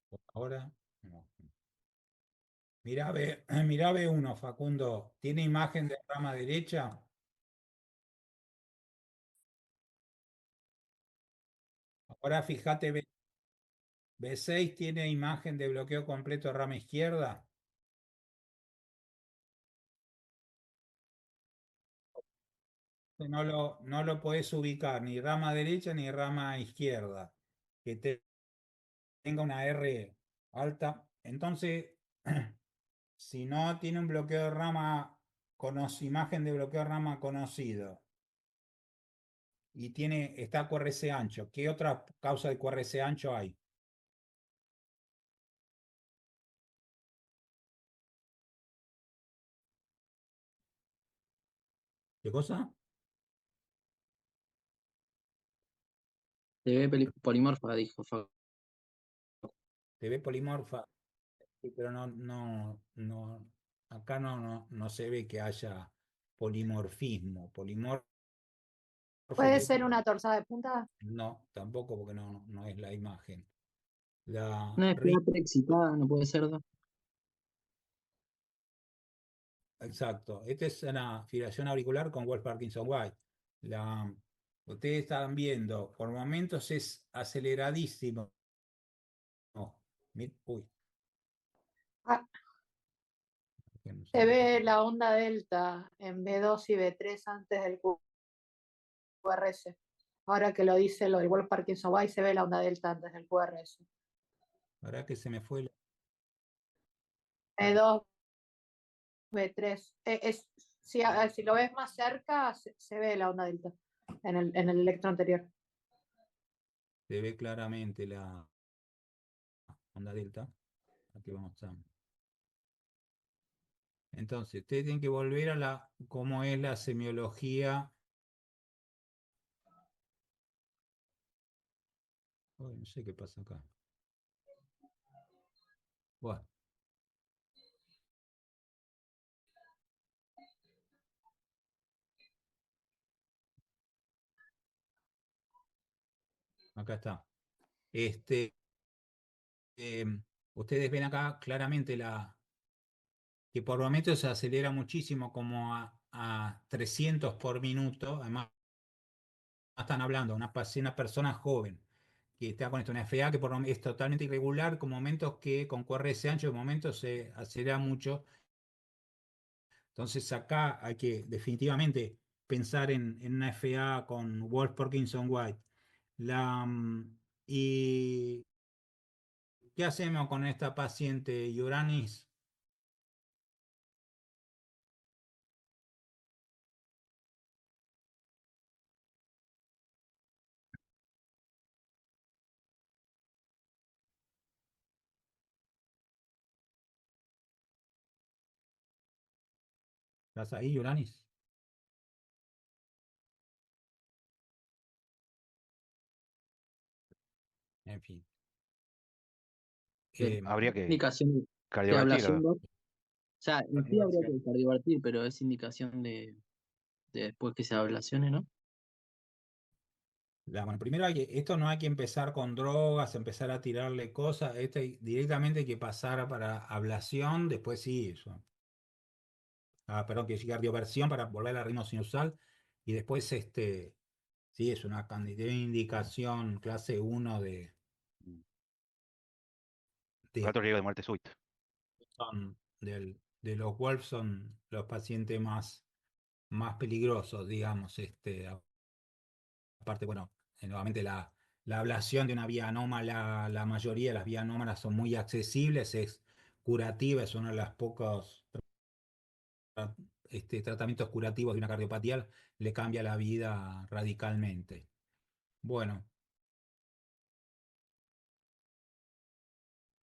Por ahora, no. Mirá B1, Facundo. ¿Tiene imagen de rama derecha? Ahora fíjate, B6 tiene imagen de bloqueo completo de rama izquierda. No lo podés ubicar ni rama derecha ni rama izquierda. Que tenga una R alta. Entonces, si no tiene un bloqueo de rama, imagen de bloqueo de rama conocido y está QRS ancho, ¿qué otra causa de QRS ancho hay? ¿Qué cosa? Polimorfa, dijo TV polimorfa, sí, pero acá no se ve que haya polimorfismo. Polimorfo ¿Puede que ser una torzada de punta? no, tampoco porque no es la imagen. La Una FA preexcitada, no puede ser. Exacto. Esta es una fibrilación auricular con Wolf Parkinson White. Ustedes están viendo, por momentos es aceleradísimo. Uy, Ah, que no se sé. ve la onda delta en B2 y B3 antes del QRS. Ahora que lo dice lo del Wolf Parkinson White, se ve la onda delta antes del QRS. Ahora que se me fue. B2, B3. Si lo ves más cerca, se ve la onda delta en el electro anterior. Se ve claramente la onda delta. Aquí vamos a. Entonces, ustedes tienen que volver a cómo es la semiología. Uy, no sé qué pasa acá. Bueno, acá está. Eh, Ustedes ven acá claramente que por momentos se acelera muchísimo, como a 300 por minuto. Además, están hablando de una persona joven que está con esto, una FA que es totalmente irregular, con momentos que con QRS ancho, de momentos se acelera mucho. Entonces, acá hay que definitivamente pensar en una FA con Wolf Parkinson White. ¿Y qué hacemos con esta paciente, Uranis? ¿Estás ahí, Uranis? En fin. Habría que Indicación de cardiovertir. ablación, Doc. O sea, en sí habría que cardiovertir, pero es indicación de después que se ablacione, ¿no? Bueno, primero esto no hay que empezar con drogas, empezar a tirarle cosas, directamente hay que pasar para ablación, después sí, eso. Perdón, que cardioversión para volver a la ritmo sinusal, y después sí, es una indicación clase 1 de Alto riesgo de muerte súbita. de los Wolf son los pacientes más peligrosos, digamos. Aparte, bueno, nuevamente la ablación de una vía anómala, la mayoría de las vías anómalas son muy accesibles, es curativa, es uno de los pocos tratamientos curativos de una cardiopatía, le cambia la vida radicalmente. Bueno.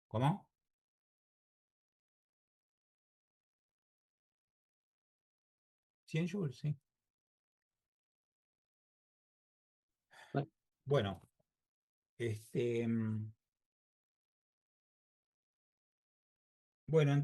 ¿Cómo? $100 Joules, sí. Bueno, bueno, entonces